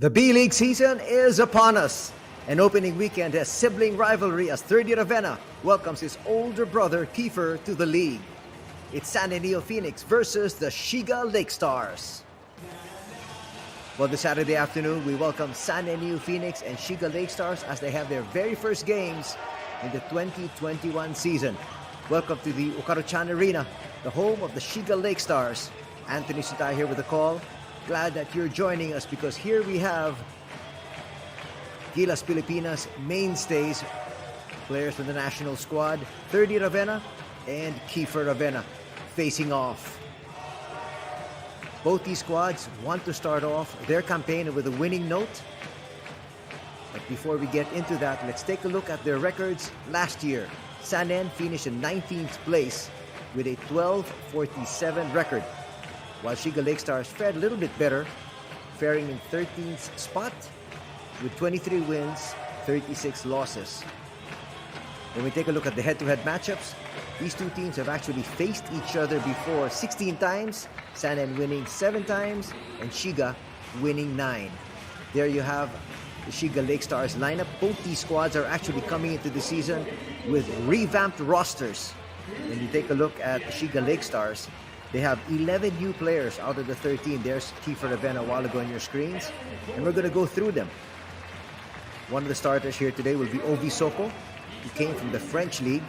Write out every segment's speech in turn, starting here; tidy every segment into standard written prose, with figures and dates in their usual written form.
The B-League season is upon us. An opening weekend has sibling rivalry as third-year Ravenna welcomes his older brother Kiefer to the league. It's San Neophoenix versus the Shiga Lakestars. Well, this Saturday afternoon, we welcome San Neophoenix and Shiga Lakestars as they have their very first games in the 2021 season. Welcome to the Ukaruchan Arena, the home of the Shiga Lakestars. Anthony Sutay here with the call. Glad that you're joining us because here we have Gilas Pilipinas mainstays, players from the national squad, 30 Ravenna and Kiefer Ravenna facing off. Both these squads want to start off their campaign with a winning note. But before we get into that, let's take a look at their records last year. San N finished in 19th place with a 12-47 record, while Shiga Lakestars fared a little bit better, faring in 13th spot with 23 wins, 36 losses. When we take a look at the head-to-head matchups, these two teams have actually faced each other before 16 times, San N winning 7 times and Shiga winning 9. There you have the Shiga Lakestars lineup. Both these squads are actually coming into the season with revamped rosters. When you take a look at the Shiga Lakestars, they have 11 new players out of the 13. There's Kiefer Ravenna a while ago on your screens, and we're going to go through them. One of the starters here today will be Ovi Soko, who came from the French League.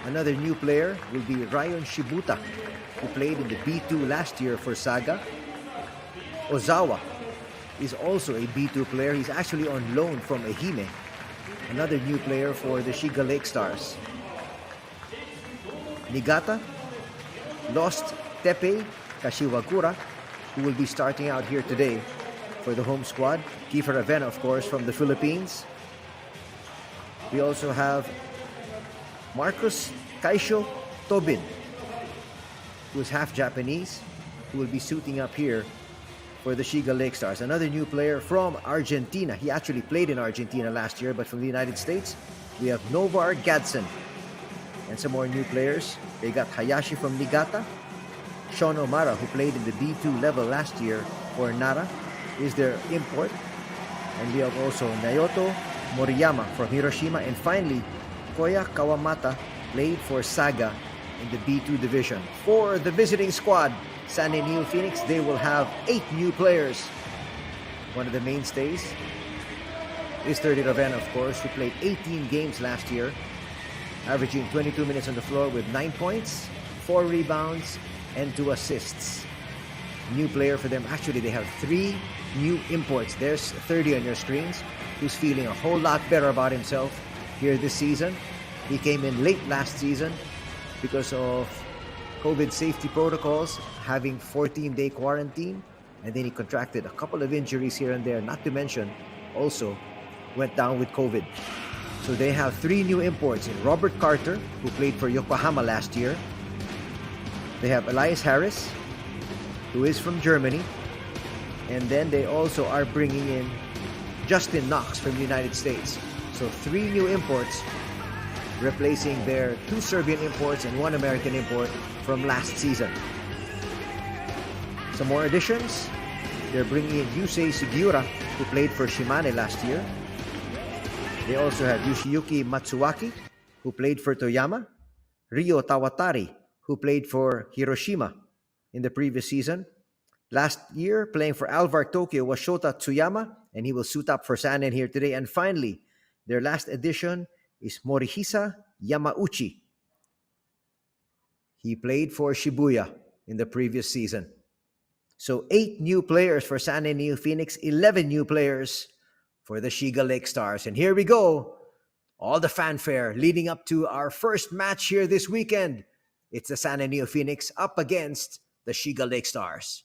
Another new player will be Ryan Shibuta, who played in the B2 last year for Saga. Ozawa is also a B2 player. He's actually on loan from Ehime. Another new player for the Shiga Lakestars. Nigata lost Tepe Kashiwagura, who will be starting out here today for the home squad. Kiefer Ravenna, of course, from the Philippines. We also have Marcus Kaisho Tobin, who is half Japanese, who will be suiting up here for the Shiga Lakestars. Another new player from Argentina. He actually played in Argentina last year, but from the United States, we have Novar Gadson. And some more new players. They got Hayashi from Niigata. Sean Omara, who played in the B2 level last year for Nara, is their import. And we have also Naoto Moriyama from Hiroshima. And finally, Koya Kawamata played for Saga in the B2 division. For the visiting squad, San Neophoenix, they will have 8 new players. One of the mainstays is 30 Ravenna, of course, who played 18 games last year, averaging 22 minutes on the floor with 9 points, 4 rebounds, and 2 assists. New player for them. Actually, they have 3 new imports. There's 30 on your screens, who's feeling a whole lot better about himself here this season. He came in late last season because of COVID safety protocols, having 14-day quarantine, and then he contracted a couple of injuries here and there, not to mention also went down with COVID. So they have 3 new imports in Robert Carter, who played for Yokohama last year. They have Elias Harris, who is from Germany. And then they also are bringing in Justin Knox from the United States. So 3 new imports, replacing their 2 Serbian imports and 1 American import from last season. Some more additions. They're bringing in Yusei Sugiura, who played for Shimane last year. They also have Yoshiyuki Matsuwaki, who played for Toyama. Ryo Tawatari, who played for Hiroshima in the previous season. Last year, playing for Alvar Tokyo was Shota Tsuyama, and he will suit up for San N here today. And finally, their last addition is Morihisa Yamauchi. He played for Shibuya in the previous season. So 8 new players for San Neophoenix, 11 new players for the Shiga Lakestars. And here we go. All the fanfare leading up to our first match here this weekend. It's the San Neophoenix up against the Shiga Lakestars.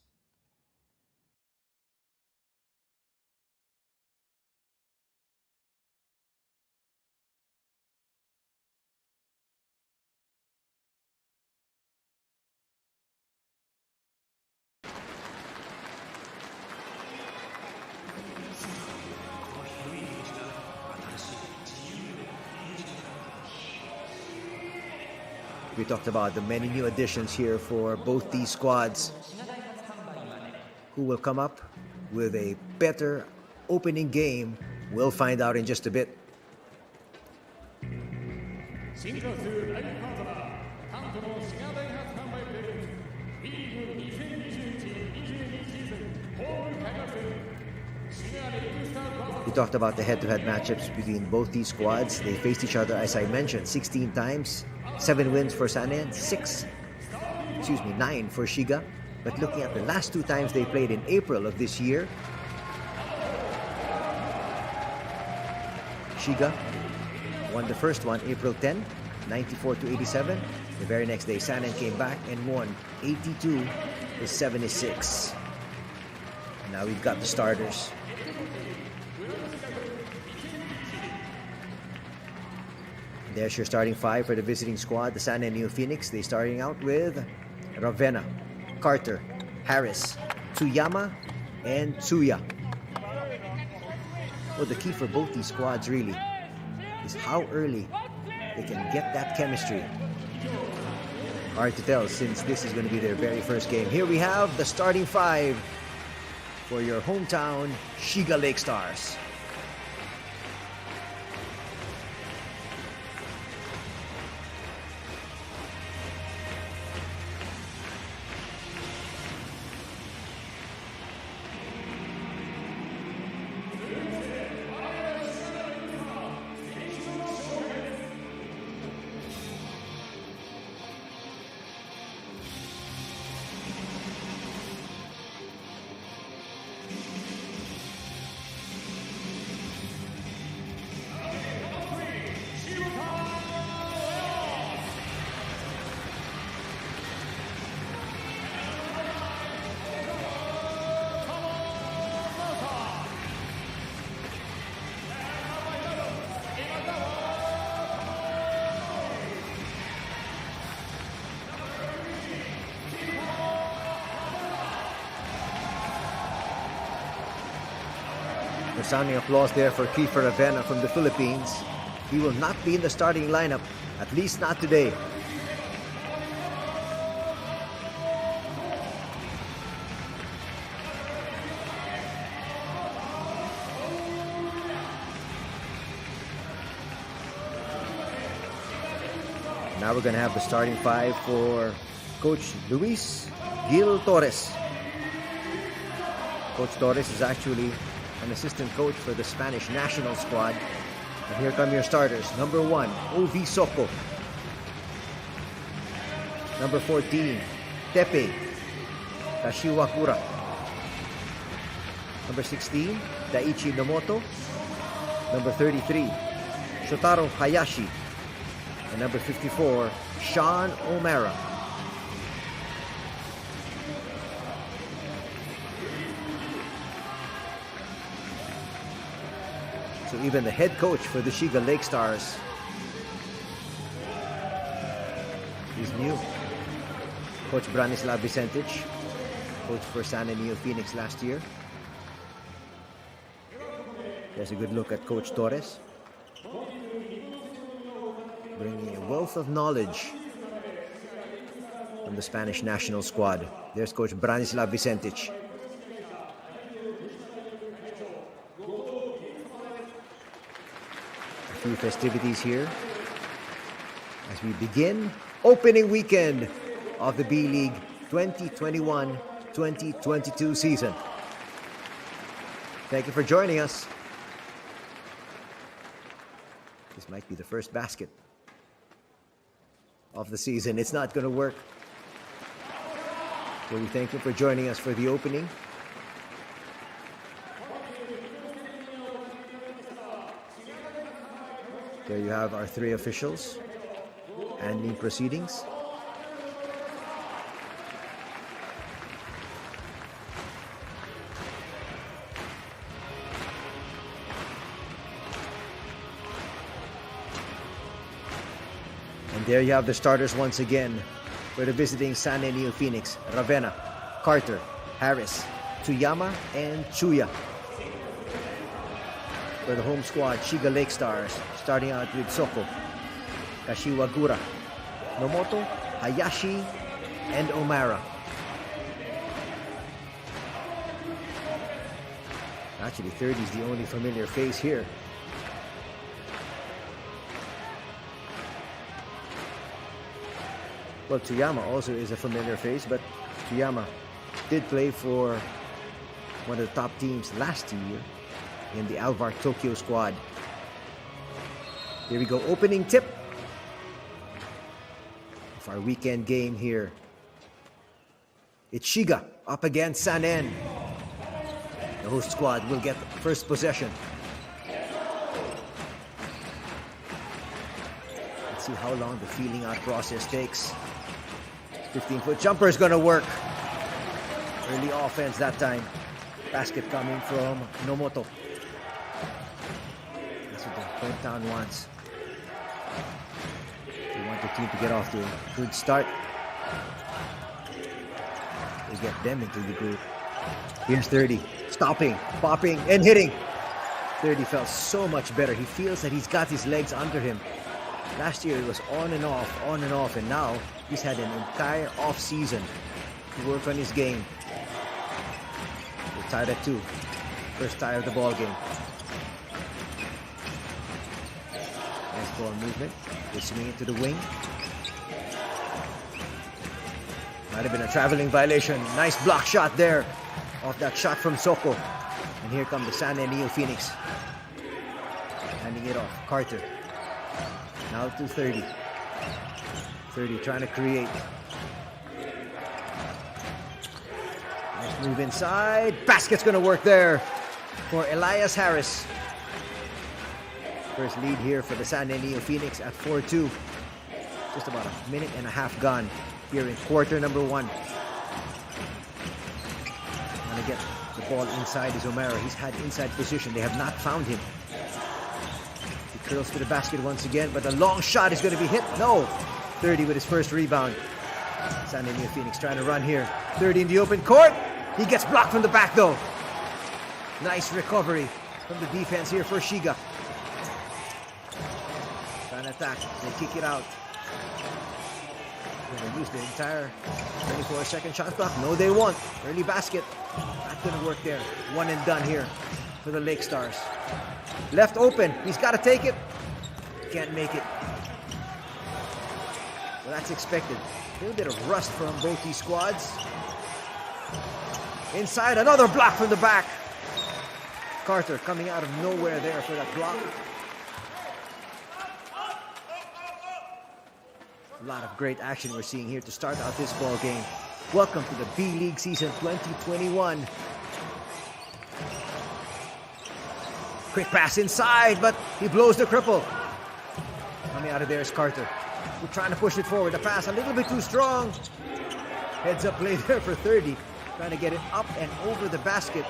We talked about the many new additions here for both these squads. Who will come up with a better opening game? We'll find out in just a bit. We talked about the head-to-head matchups between both these squads. They faced each other, as I mentioned, 16 times. 7 wins for Sanen, 9 for Shiga. But looking at the last 2 times they played in April of this year, Shiga won the first one, April 10, 94-87. The very next day, Sanen came back and won 82-76. Now we've got the starters. There's your starting 5 for the visiting squad, the Sanen Neophoenix. They're starting out with Ravenna, Carter, Harris, Tsuyama, and Tsuya. Well, the key for both these squads really is how early they can get that chemistry. Hard to tell since this is going to be their very first game. Here we have the starting 5 for your hometown Shiga Lakestars. Sounding applause there for Kiefer Ravenna from the Philippines. He will not be in the starting lineup, at least not today. Now we're going to have the starting 5 for Coach Luis Gil Torres. Coach Torres is actually an assistant coach for the Spanish national squad. And here come your starters. Number 1, Ovi Soko. Number 14, Tepe Kashiwakura. Number 16, Daichi Nomoto. Number 33, Shotaro Hayashi. And number 54, Sean O'Mara. So even the head coach for the Shiga Lakestars is new. Coach Branislav Vicentic, coach for Sanen Neophoenix last year. There's a good look at Coach Torres, bringing a wealth of knowledge from the Spanish national squad. There's Coach Branislav Vicentic. Festivities here as we begin opening weekend of the B.LEAGUE 2021-2022 season. Thank you for joining us. This might be the first basket of the season. It's not going to work. So we thank you for joining us for the opening. There you have our 3 officials handling proceedings. And there you have the starters once again for the visiting Sanen Neophoenix: Ravenna, Carter, Harris, Tsuyama, and Tsuya. For the home squad, Shiga Lakestars, starting out with Soko, Kashiwagura, Nomoto, Hayashi, and O'Mara. Actually, 30 is the only familiar face here. Well, Tsuyama also is a familiar face, but Tsuyama did play for one of the top teams last year in the Alvar Tokyo squad. Here we go, opening tip of our weekend game here. It's Shiga up against Sanen. The host squad will get first possession. Let's see how long the feeling out process takes. 15-foot jumper is going to work. Early offense that time. Basket coming from Nomoto. That's what the hometown wants. They want the team to get off to a good start. They get them into the group. Here's 30. Stopping, popping, and hitting. 30 felt so much better. He feels that he's got his legs under him. Last year it was on and off, and now he's had an entire off season to work on his game. We're tied at 2. First tie of the ball game. Nice ball movement. They swing it to the wing. Might have been a traveling violation. Nice block shot there off that shot from Soko. And here come the Sanen Neophoenix. Handing it off. Carter. Now to 30. 30 trying to create. Nice move inside. Basket's going to work there for Elias Harris. First lead here for the Sanen Neophoenix at 4-2. Just about a minute and a half gone here in quarter number 1. Trying to get the ball inside is O'Mara. He's had inside position. They have not found him. He curls to the basket once again, but the long shot is going to be hit. No! 30 with his first rebound. Sanen Neophoenix trying to run here. 30 in the open court. He gets blocked from the back though. Nice recovery from the defense here for Shiga. Trying to attack. They kick it out. Going to use the entire 24-second shot clock. No, they won't. Early basket. Not going to work there. One and done here for the Lakestars. Left open. He's got to take it. Can't make it. Well, that's expected. A little bit of rust from both these squads. Inside, another block from the back. Carter coming out of nowhere there for that block. A lot of great action we're seeing here to start out this ball game. Welcome to the B.LEAGUE season 2021. Quick pass inside, but he blows the cripple. Coming out of there is Carter. We're trying to push it forward. The pass a little bit too strong. Heads up play there for 30. Trying to get it up and over the basket.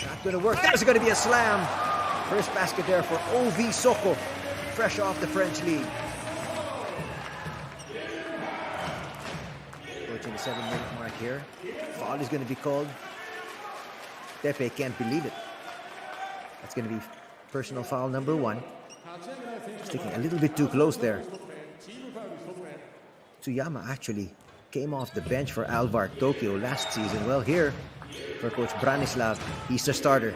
Not going to work. There's going to be a slam. First basket there for OV Soko. Fresh off the French league. Approaching the 7-minute mark here. Foul is going to be called. Tepe can't believe it. That's going to be personal foul number 1. Sticking a little bit too close there. Tsuyama actually came off the bench for Alvar Tokyo last season. Well, here for Coach Branislav, he's the starter.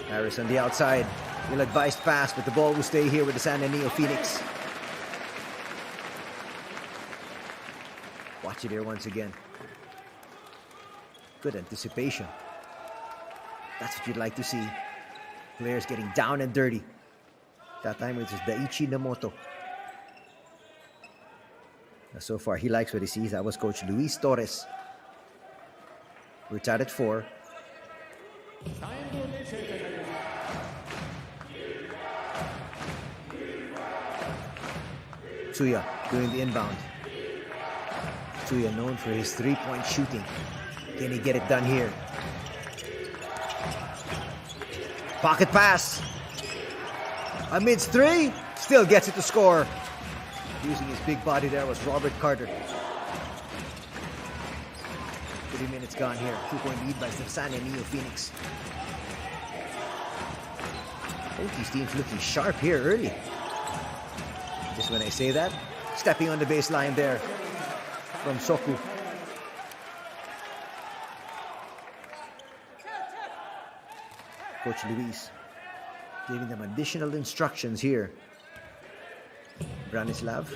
Harris on the outside. Ill-advised pass, but the ball will stay here with the Sanen Neophoenix. Watch it here once again. Good anticipation. That's what you'd like to see. Players getting down and dirty. That time it was Daichi Nomoto. So far, he likes what he sees. That was Coach Luis Torres. We're tied at 4. Tsuya doing the inbound. Tsuya known for his 3-point shooting. Can he get it done here? Pocket pass. Amidst 3, still gets it to score. Using his big body there was Robert Carter. 30 minutes gone here. 2-point lead by Sanen Neophoenix. Both these teams looking sharp here early. Just when I say that, stepping on the baseline there from Soku. Coach Luis giving them additional instructions here. Branislav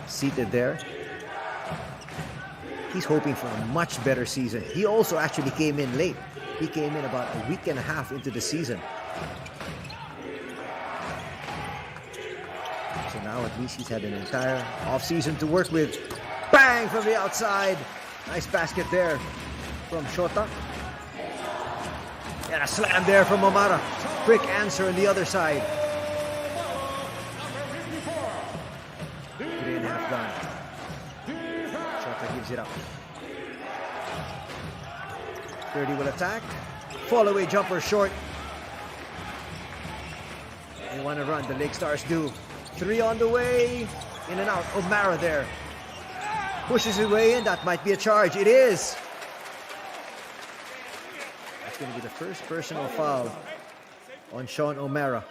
seated there. He's hoping for a much better season. He also actually came in late. He came in about a week and a half into the season. So now at least he's had an entire off-season to work with. Bang from the outside. Nice basket there from Shota. And a slam there from Omara. Quick answer on the other side. 3.5 gone. Shota gives it up. 30 will attack. Fall away jumper short. They want to run. The Lakestars do. 3 on the way. In and out. Omara there. Pushes his way in. That might be a charge. It is. That's going to be the first personal foul on Sean O'Mara.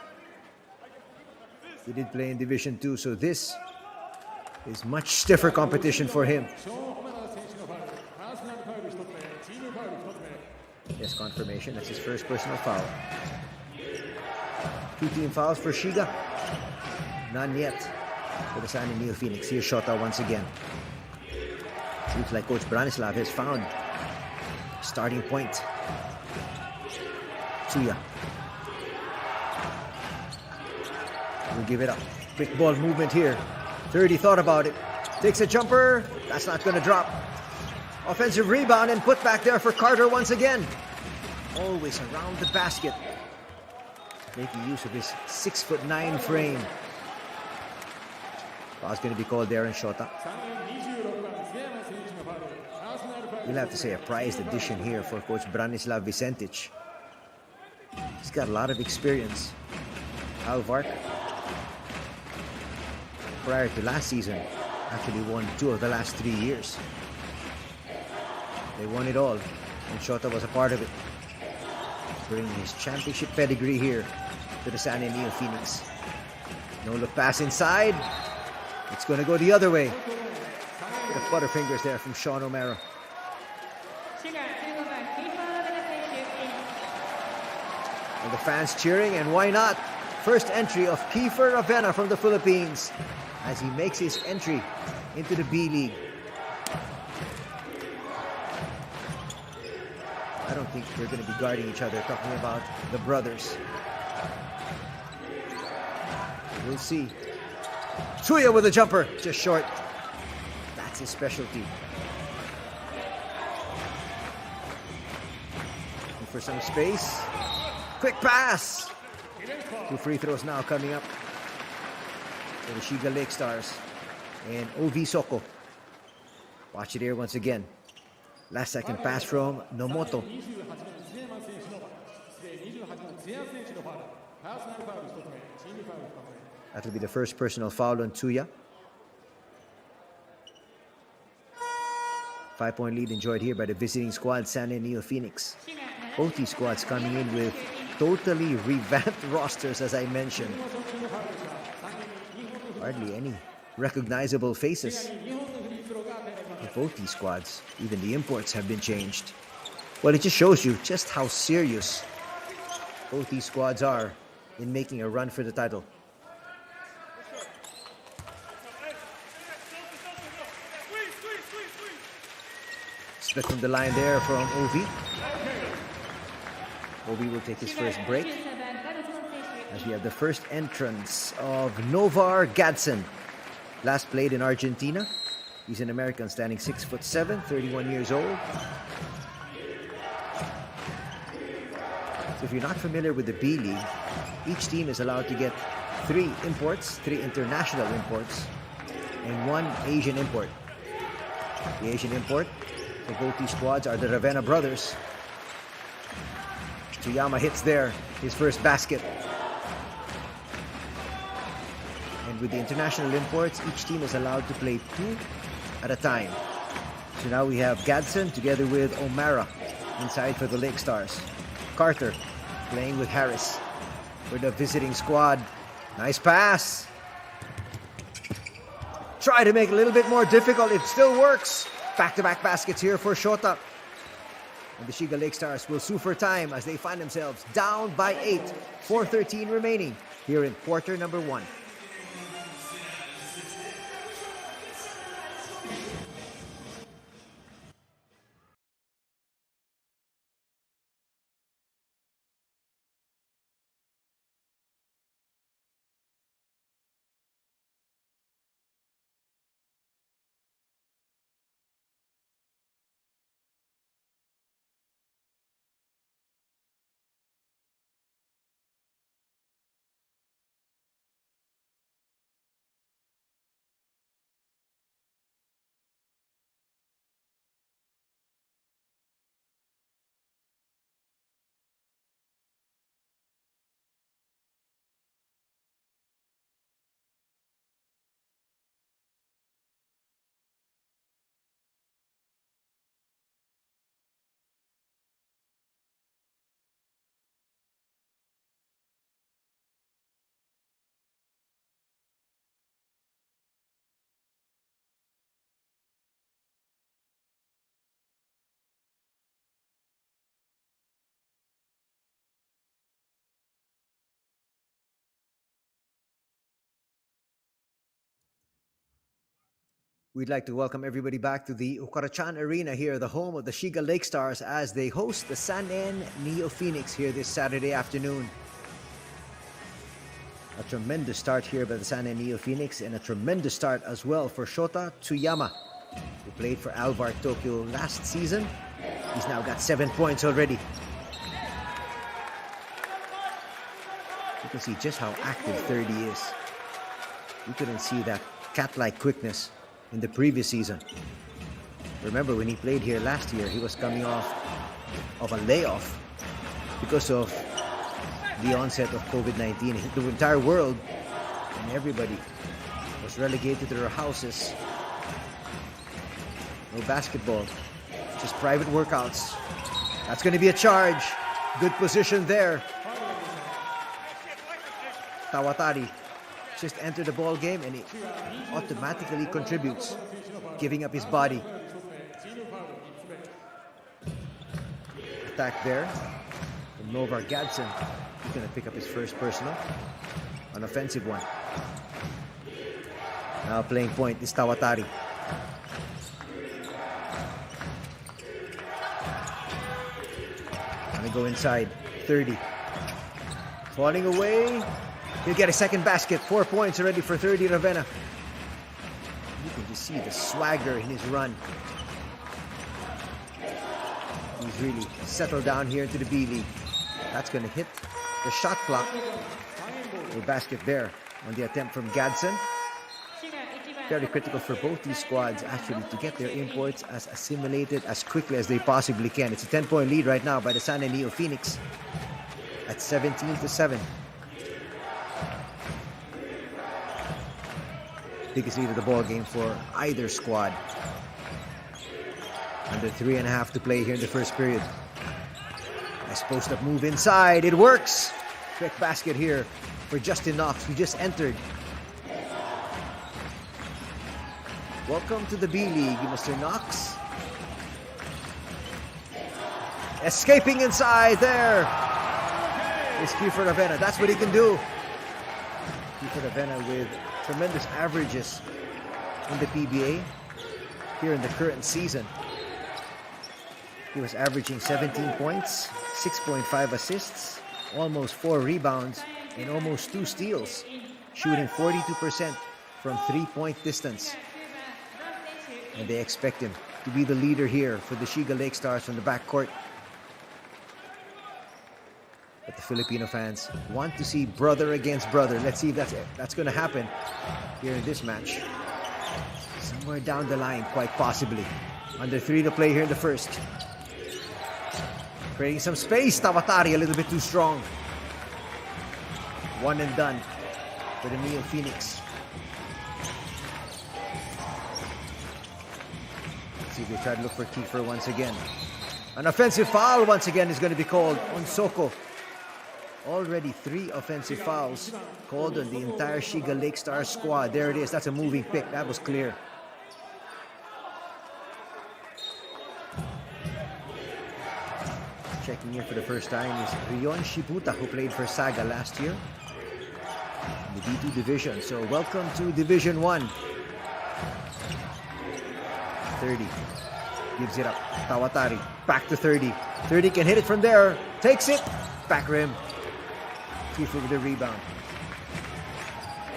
He did play in Division 2, so this is much stiffer competition for him. Yes, confirmation. That's his first personal foul. 2 team fouls for Shiga. None yet for the San Neophoenix. Here's Shota once again. Seems like Coach Branislav has found starting point. Tsuya will give it up. Quick ball movement here. 30 thought about it. Takes a jumper. That's not going to drop. Offensive rebound and put back there for Carter once again. Always around the basket. Making use of his 6'9" frame. Foul's going to be called there in Shota. We'll have to say a prized addition here for Coach Branislav Vicentic. He's got a lot of experience. Alvark, prior to last season, actually won 2 of the last 3 years. They won it all, and Shota was a part of it. Bringing his championship pedigree here to the San Neophoenix. No look pass inside. It's going to go the other way. Bit of butterfingers there from Sean O'Mara. And the fans cheering, and why not? First entry of Kiefer Avena from the Philippines as he makes his entry into the B-League. I don't think they're going to be guarding each other, talking about the brothers. We'll see. Tsuya with a jumper, just short. That's his specialty. Looking for some space. Quick pass. 2 free throws now coming up for the Shiga Lakestars. And OV Soko. Watch it here once again. Last second pass from Nomoto. That will be the first personal foul on Tsuya. 5-point lead enjoyed here by the visiting squad, San Neophoenix. Both these squads coming in with totally revamped rosters, as I mentioned. Hardly any recognizable faces. In both these squads, even the imports have been changed. Well, it just shows you just how serious both these squads are in making a run for the title. Split from the line there from Ovi. Ovi will take his first break as we have the first entrance of Novar Gadson. Last played in Argentina. He's an American standing 6'7", 31 years old. So if you're not familiar with the B-League, each team is allowed to get 3 imports, 3 international imports, and 1 Asian import. The Asian import for both these squads are the Ravenna brothers. Tsuyama hits there, his first basket. And with the international imports, each team is allowed to play 2 at a time. So now we have Gadson together with O'Mara inside for the Lakestars. Carter playing with Harris for the visiting squad. Nice pass. Try to make it a little bit more difficult. It still works. Back-to-back baskets here for Shota. And the Shiga Lakestars will sue for time as they find themselves down by 8. 4:13 remaining here in quarter number 1. We'd like to welcome everybody back to the Ukarachan Arena here, the home of the Shiga Lakestars, as they host the Sanen Neophoenix here this Saturday afternoon. A tremendous start here by the Sanen Neophoenix, and a tremendous start as well for Shota Tsuyama, who played for Alvar Tokyo last season. He's now got 7 points already. You can see just how active 30 is. You couldn't see that cat-like quickness in the previous season. Remember when he played here last year, he was coming off of a layoff because of the onset of COVID-19. The entire world and everybody was relegated to their houses. No basketball, just private workouts. That's going to be a charge. Good position there. Tawatari just entered the ball game and he automatically contributes, giving up his body. Attack there from Novar Gadsden. He's going to pick up his first personal, an offensive one. Now playing point is Tawatari. Gonna go inside. 30. Falling away. He'll get a second basket. 4 points already for 30 Ravenna. You can just see the swagger in his run. He's really settled down here into the B-League. That's going to hit the shot clock. A basket there on the attempt from Gadsden. Very critical for both these squads actually to get their imports as assimilated as quickly as they possibly can. It's a 10-point lead right now by the Sanen Neophoenix at 17-7. Biggest lead of the ball game for either squad. Under 3.5 to play here in the first period. Nice post-up move inside. It works. Quick basket here for Justin Knox, who just entered. Welcome to the B-League, Mr. Knox. Escaping inside there is Kiefer Ravenna. That's what he can do. Kiefer Ravenna with tremendous averages in the PBA here in the current season. He was averaging 17 points, 6.5 assists, almost 4 rebounds, and almost 2 steals, shooting 42% from 3-point distance. And they expect him to be the leader here for the Shiga Lakestars from the backcourt. But the Filipino fans want to see brother against brother. Let's see if that's going to happen here in this match. Somewhere down the line, quite possibly. Under 3 to play here in the first. Creating some space. Tawatari a little bit too strong. One and done for the Neophoenix. Let's see if they try to look for Kiefer once again. An offensive foul once again is going to be called on Soko. Already 3 offensive fouls called on the entire Shiga Lakestars squad. There it is. That's a moving pick. That was clear. Checking in for the first time is Rion Shibuta, who played for Saga last year in the D2 division. So welcome to Division 1. 30. Gives it up. Tawatari. Back to 30. 30 can hit it from there. Takes it. Back rim. Kiefer with the rebound.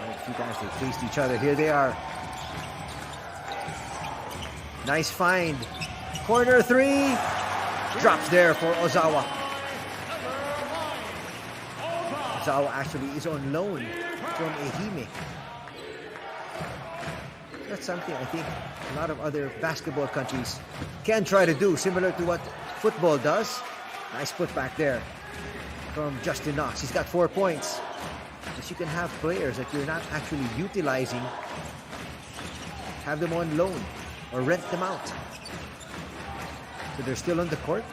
A few times they faced each other. Here they are. Nice find. Corner 3. Drops there for Ozawa. Ozawa actually is on loan from Ehime. That's something I think a lot of other basketball countries can try to do, similar to what football does. Nice put back there from Justin Knox. He's got 4 points. But you can have players that you're not actually utilizing, have them on loan or rent them out. So they're still on the court.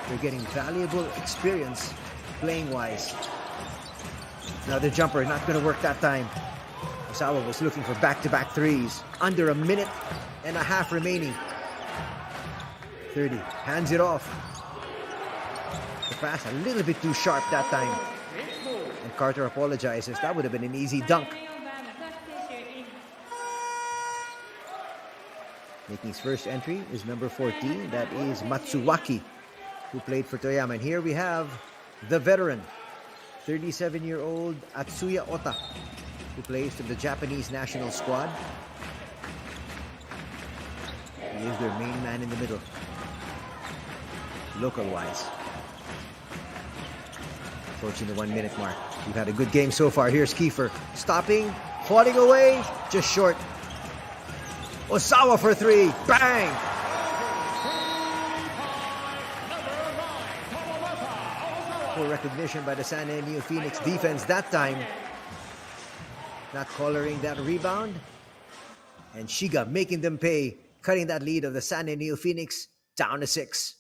They're getting valuable experience playing-wise. Now the jumper, not going to work that time. Ozawa was looking for back-to-back threes. Under a minute and a half remaining. 30, hands it off. The pass a little bit too sharp that time. And Carter apologizes. That would have been an easy dunk. Making his first entry is number 14. That is Matsuwaki, who played for Toyama. And here we have the veteran, 37-year-old Atsuya Ota, who plays for the Japanese national squad. He is their main man in the middle, local-wise. Approaching the 1 minute mark. We've had a good game so far. Here's Kiefer. Stopping, falling away, just short. Ozawa for 3. Bang! Poor recognition by the San Neophoenix defense that time. Not collaring that rebound. And Shiga making them pay, cutting that lead of the San Neophoenix down to 6.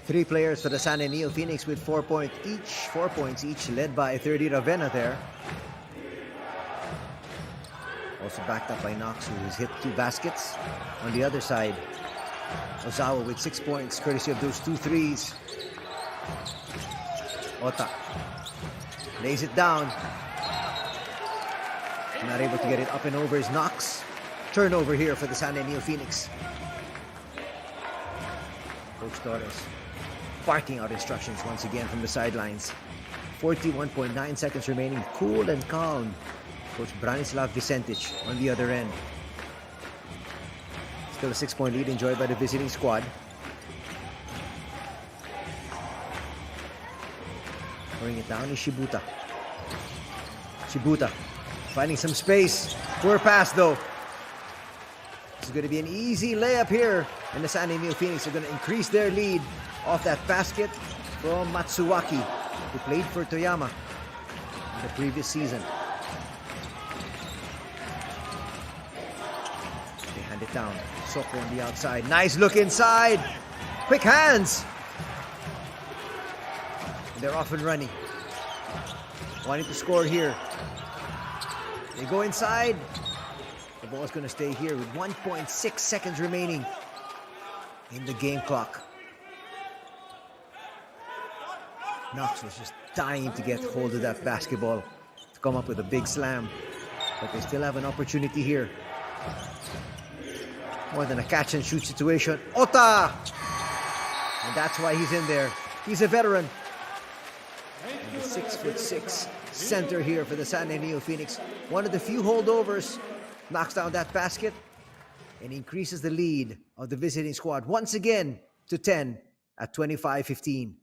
Three players for the San Neophoenix with 4 points each, led by 30 Ravenna there. Also backed up by Knox, who has hit 2 baskets. On the other side, Ozawa with 6 points, courtesy of those 2 threes. Ota lays it down. Not able to get it up and over is Knox. Turnover here for the San Neophoenix. Coach Torres barking out instructions once again from the sidelines. 41.9 seconds remaining. Cool and calm. Coach Branislav Vicentich on the other end. Still a 6-point lead enjoyed by the visiting squad. Throwing it down is Shibuta. Shibuta finding some space. Poor pass though. This is going to be an easy layup here. And the San Neophoenix are going to increase their lead off that basket from Matsuwaki, who played for Toyama in the previous season. They hand it down. Soko on the outside. Nice look inside. Quick hands. And they're off and running. Wanting to score here. They go inside. The ball's going to stay here with 1.6 seconds remaining. in the game clock. Knox was just dying to get hold of that basketball to come up with a big slam. But they still have an opportunity here. More than a catch and shoot situation. Ota! And that's why he's in there. He's a veteran. And the 6'6" center here for the San Neophoenix. One of the few holdovers knocks down that basket and increases the lead of the visiting squad once again to 10 at 25-15.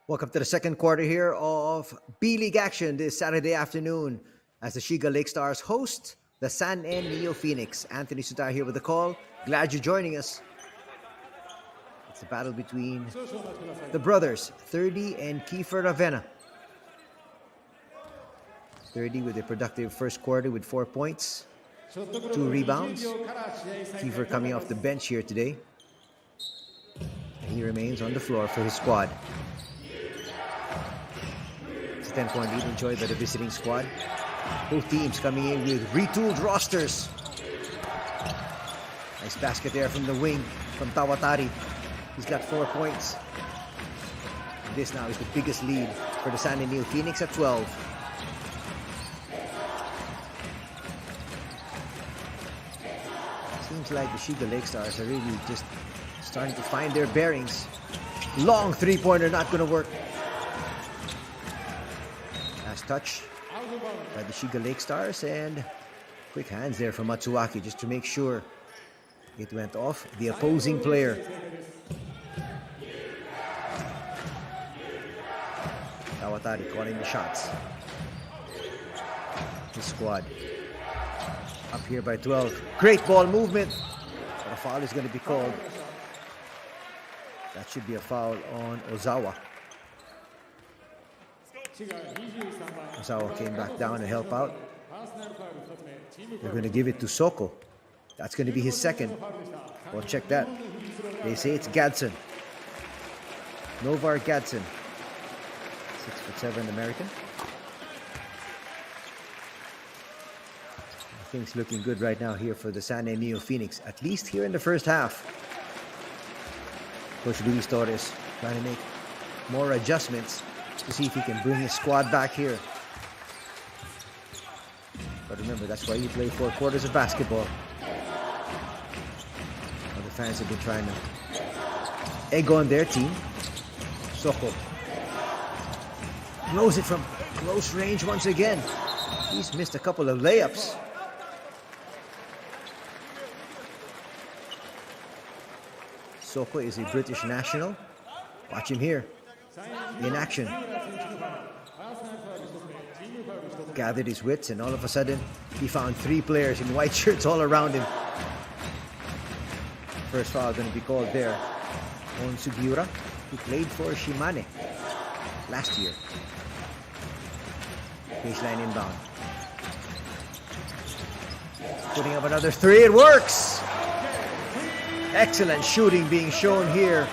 Welcome to the second quarter here of B.LEAGUE action this Saturday afternoon as the Shiga Lakestars host the San Neophoenix. Anthony Sudar here with the call. Glad you're joining us. It's a battle between the brothers, 30 and Kiefer Ravenna. 30 with a productive first quarter with 4 points, 2 rebounds. Kiefer coming off the bench here today. And he remains on the floor for his squad. 10-point lead enjoyed by the visiting squad. Both teams coming in with retooled rosters. Nice basket there from the wing from Tawatari. He's got 4 points. And this now is the biggest lead for the San Neophoenix at 12. Seems like the Shiga Lakestars are really just starting to find their bearings. Long three-pointer not going to work. Touch by the Shiga Lakestars, and quick hands there from Matsuaki just to make sure it went off the opposing player. Tawatari calling the shots. His squad up here by 12. Great ball movement, but a foul is going to be called. That should be a foul on Ozawa. Ozawa came back down to help out. They're going to give it to Soko. That's going to be his second. Well, check that. They say it's Gadsden. Novar Gadsden. 6'7" American. Things looking good right now here for the San Neophoenix, at least here in the first half. Coach Luis Torres trying to make more adjustments to see if he can bring his squad back here. But remember, that's why you play 4 quarters of basketball. Other fans have been trying to egg on their team. Soko blows it from close range once again. He's missed a couple of layups. Soko is a British national. Watch him here in action. Gathered his wits, and all of a sudden he found 3 players in white shirts all around him. First foul going to be called there on Sugiura, who played for Shimane last year. Baseline inbound. Putting up another 3, it works! Excellent shooting being shown here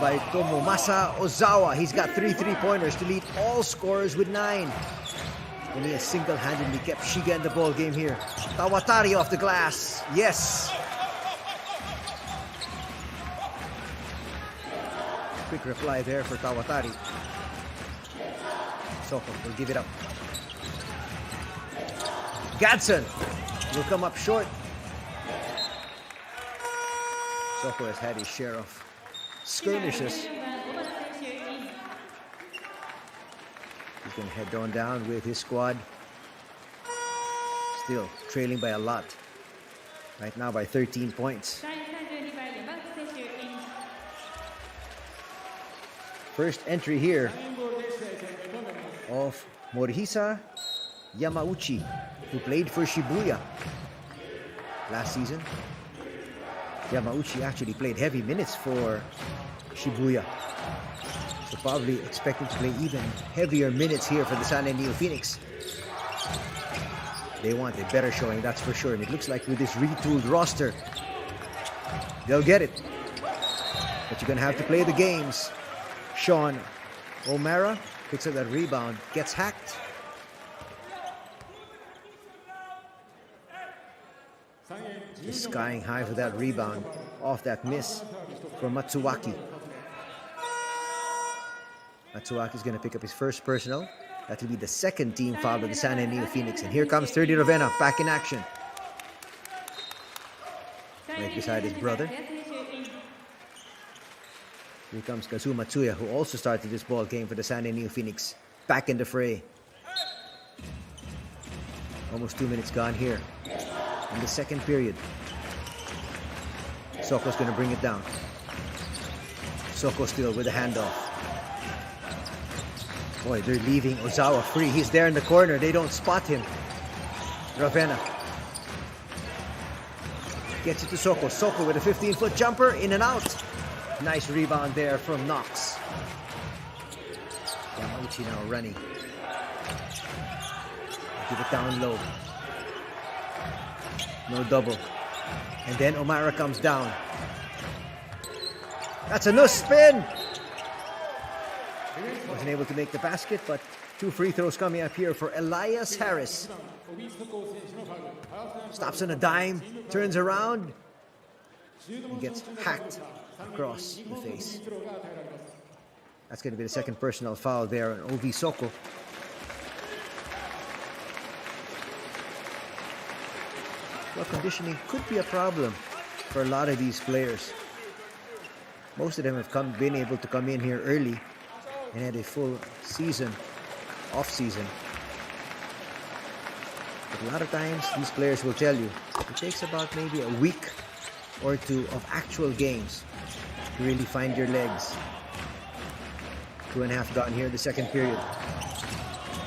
by Tomomasa Ozawa. He's got 3 3-pointers to lead all scorers with 9. And he has single-handedly kept Shiga in the ball game here. Tawatari off the glass. Yes! Quick reply there for Tawatari. Soko will give it up. Gadson will come up short. Soko has had his share of skirmishes. He's going to head on down with his squad. Still trailing by a lot. Right now by 13 points. First entry here of Morihisa Yamauchi, who played for Shibuya last season. Yamauchi actually played heavy minutes for Shibuya. So probably expecting to play even heavier minutes here for the San Neophoenix. They want a better showing, that's for sure. And it looks like with this retooled roster, they'll get it. But you're going to have to play the games. Sean O'Mara picks up that rebound, gets hacked. Just skying high for that rebound off that miss from Matsuwaki. Matsuwaki's going to pick up his first personal. That will be the second team foul of the San Neophoenix. And here comes 30 Ravenna back in action. Right beside his brother. Here comes Kazu Matsuya, who also started this ball game for the San Neophoenix. Back in the fray. Almost 2 minutes gone here in the second period. Soko's going to bring it down. Soko still with a handoff. Boy, they're leaving Ozawa free. He's there in the corner. They don't spot him. Ravenna gets it to Soko. Soko with a 15-foot jumper, in and out. Nice rebound there from Knox. Yamauchi now running. Give it down low. No double. And then O'Mara comes down. That's a no spin. Wasn't able to make the basket, but 2 free throws coming up here for Elias Harris. Stops on a dime, turns around, and gets hacked across the face. That's going to be the second personal foul there on Ovi Soko. Well, conditioning could be a problem for a lot of these players. Most of them have been able to come in here early and had a full season, off-season. But a lot of times, these players will tell you it takes about maybe a week or 2 of actual games to really find your legs. 2.5 gone here in the second period.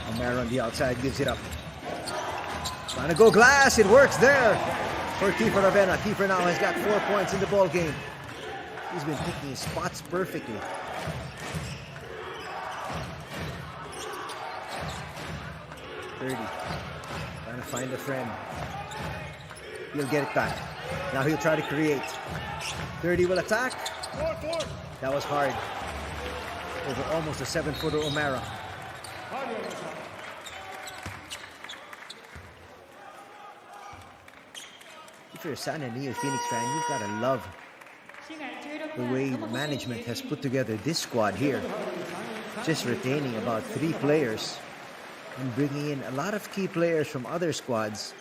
O'Mara on the outside gives it up. Trying to go glass, it works there for Kiefer Ravenna. Kiefer now has got 4 points in the ball game. He's been picking his spots perfectly. Trying to find a friend. He'll get it back. Now he'll try to create. 30 will attack. That was hard. Over almost a 7-footer O'Mara. If you're a San Neophoenix fan, you've got to love the way management has put together this squad here. Just retaining about 3 players and bringing in a lot of key players from other squads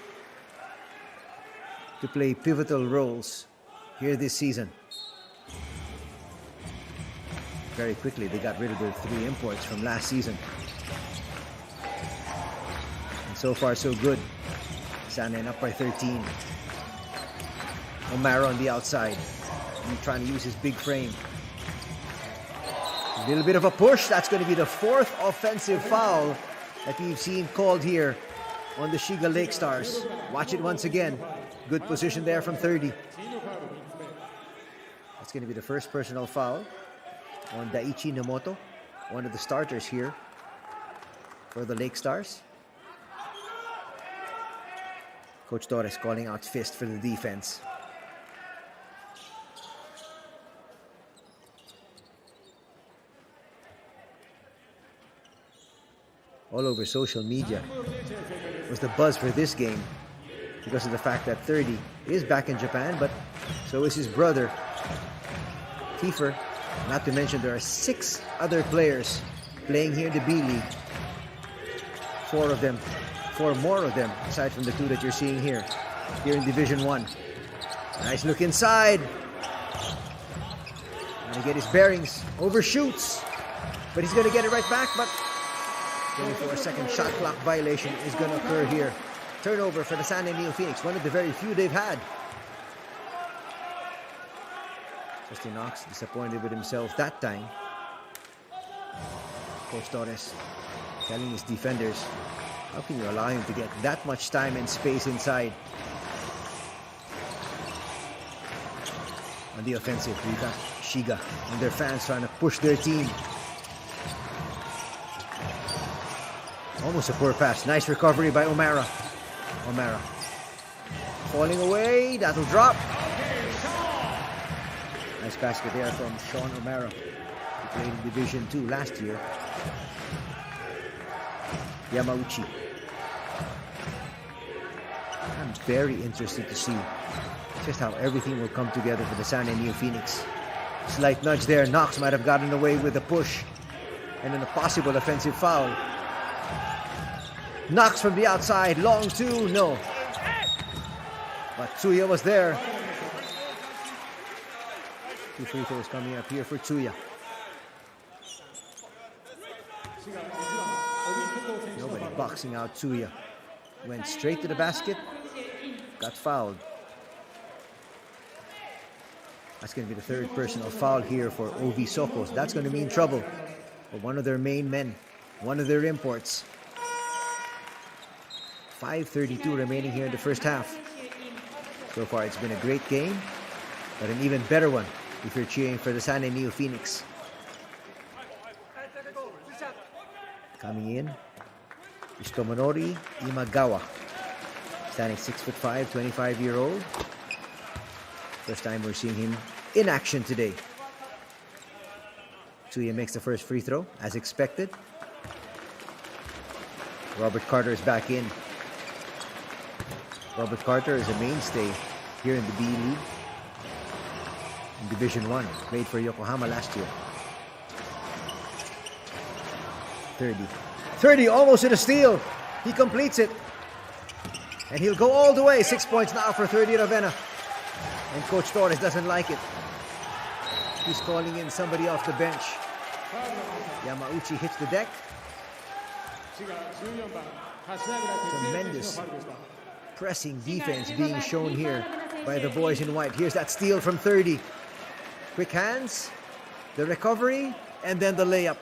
to play pivotal roles here this season. Very quickly, they got rid of their 3 imports from last season. And so far, so good. San up by 13. O'Mara on the outside. He's trying to use his big frame. A little bit of a push. That's going to be the 4th offensive foul that we've seen called here on the Shiga Lakestars. Watch it once again. Good position there from 30. That's going to be the first personal foul on Daichi Nomoto, one of the starters here for the Lakestars. Coach Torres calling out fist for the defense. All over social media was the buzz for this game because of the fact that 30 is back in Japan, but so is his brother, Kiefer. Not to mention there are 6 other players playing here in the B-League. 4 more of them, aside from the 2 that you're seeing here in Division 1. Nice look inside. Trying to get his bearings, overshoots, but he's going to get it right back, but 24-second shot clock violation is going to occur here. Turnover for the San Neophoenix, one of the very few they've had. Justin Knox disappointed with himself that time. Coach Torres telling his defenders, how can you allow him to get that much time and space inside? On the offensive, we got Shiga and their fans trying to push their team. Almost a poor pass. Nice recovery by O'Mara. O'Mara falling away. That'll drop. Nice basket there from Sean O'Mara, who played in Division 2 last year. Yamauchi. I'm very interested to see just how everything will come together for the San Neophoenix. Slight nudge there. Knox might have gotten away with a push and then a possible offensive foul. Knox from the outside, long 2, no. But Tsuya was there. 2 free throws coming up here for Tsuya. Nobody boxing out Tsuya. Went straight to the basket, got fouled. That's going to be the 3rd personal foul here for OV Socos. That's going to mean trouble for one of their main men, one of their imports. 5:32 remaining here in the first half. So far, it's been a great game, but an even better one if you're cheering for the San Neophoenix. Coming in, is Tomonori Imagawa, standing 6'5", 25-year-old. First time we're seeing him in action today. Tsuya makes the first free throw, as expected. Robert Carter is back in. Robert Carter is a mainstay here in the B-League. In Division 1, played for Yokohama last year. 30, almost in a steal. He completes it. And he'll go all the way. 6 points now for 30 Ravenna. And Coach Torres doesn't like it. He's calling in somebody off the bench. Yamauchi hits the deck. Tremendous pressing defense being shown here by the boys in white. Here's that steal from 30. Quick hands, the recovery, and then the layup.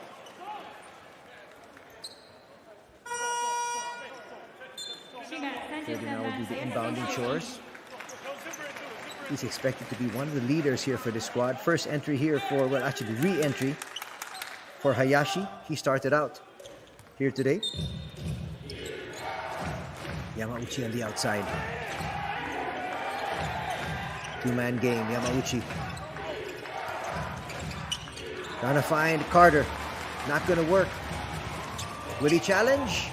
Now will do the inbounding chores. He's expected to be one of the leaders here for the squad. First entry here for, well, actually re-entry for Hayashi. He started out here today. Yamauchi on the outside. 2-man game, Yamauchi. Trying to find Carter. Not going to work. Will he challenge?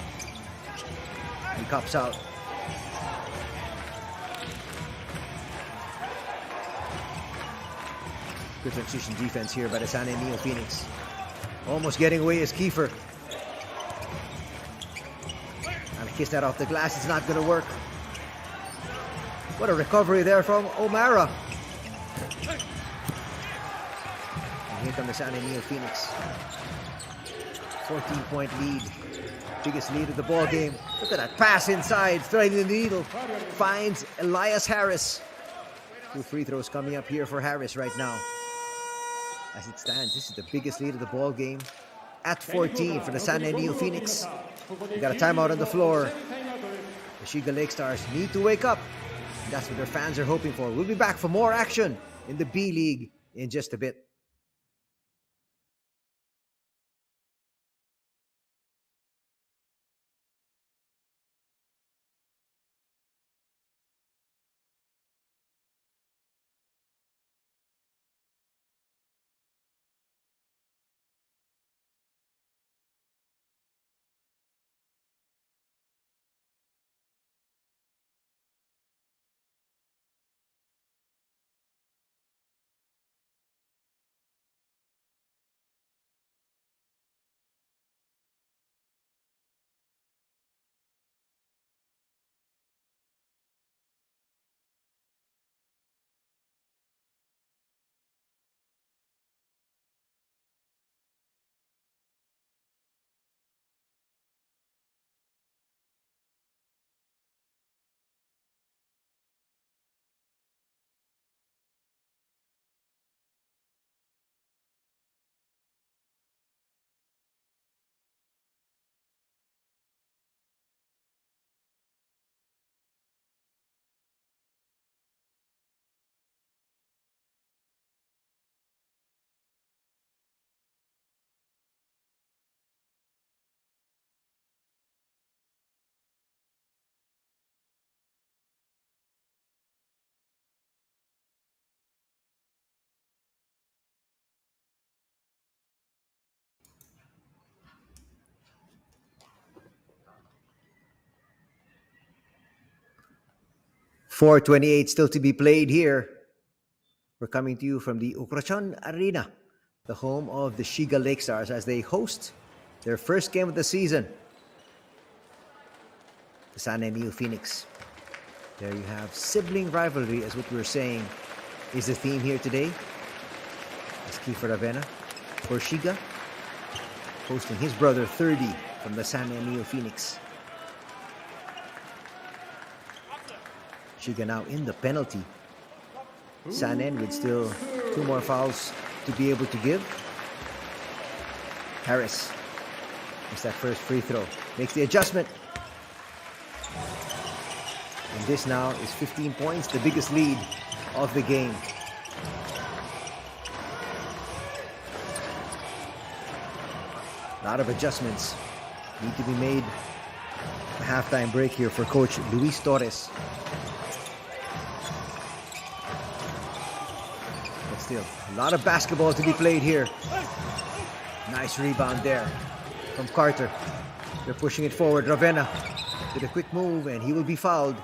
He cops out. Good transition defense here by the San Neophoenix. Almost getting away is Kiefer. And kiss that off the glass. It's not going to work. What a recovery there from O'Mara. And here comes the San Neophoenix. 14-point lead. Biggest lead of the ball game. Look at that pass inside, threading the needle. Finds Elias Harris. 2 free throws coming up here for Harris right now. As it stands, this is the biggest lead of the ball game. At 14 for the San Neophoenix. We got a timeout on the floor. The Shiga Lakestars need to wake up. That's what their fans are hoping for. We'll be back for more action in the B-League in just a bit. .428 still to be played here. We're coming to you from the Ukrachan Arena, the home of the Shiga Lakestars, as they host their first game of the season. The San Neophoenix. There you have sibling rivalry, as what we were saying is the theme here today. As Kiefer Avena for Shiga, hosting his brother 30 from the San Neophoenix. Shiga now in the penalty. Sanen with still 2 more fouls to be able to give. Harris makes that first free throw. Makes the adjustment. And this now is 15 points, the biggest lead of the game. A lot of adjustments need to be made. A halftime break here for Coach Luis Torres. Still, a lot of basketball to be played here. Nice rebound there from Carter. They're pushing it forward. Ravenna did a quick move and he will be fouled.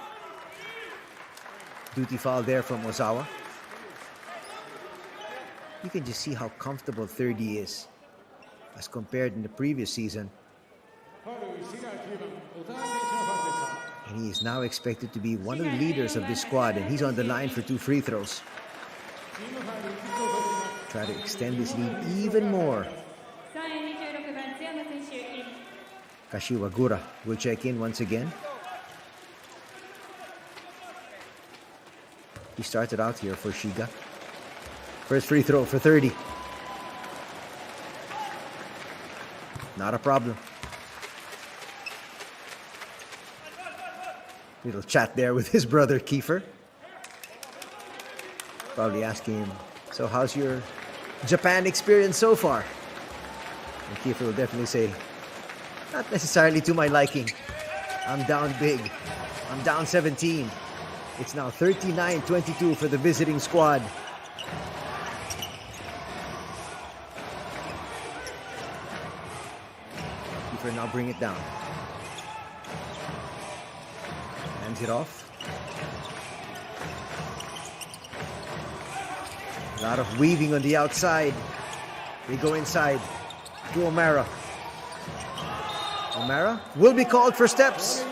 Duty foul there from Ozawa. You can just see how comfortable 30 is as compared in the previous season. And he is now expected to be one of the leaders of this squad, and he's on the line for 2 free throws. Try to extend this lead even more. Kashiwagura will check in once again. He started out here for Shiga. First free throw for 30. Not a problem. Little chat there with his brother Kiefer. Probably asking him, so how's your Japan experience so far? And Kiefer will definitely say, not necessarily to my liking. I'm down big. I'm down 17. It's now 39-22 for the visiting squad. Kiefer now bring it down. Hands it off. A lot of weaving on the outside. They go inside to O'Mara. O'Mara will be called for steps.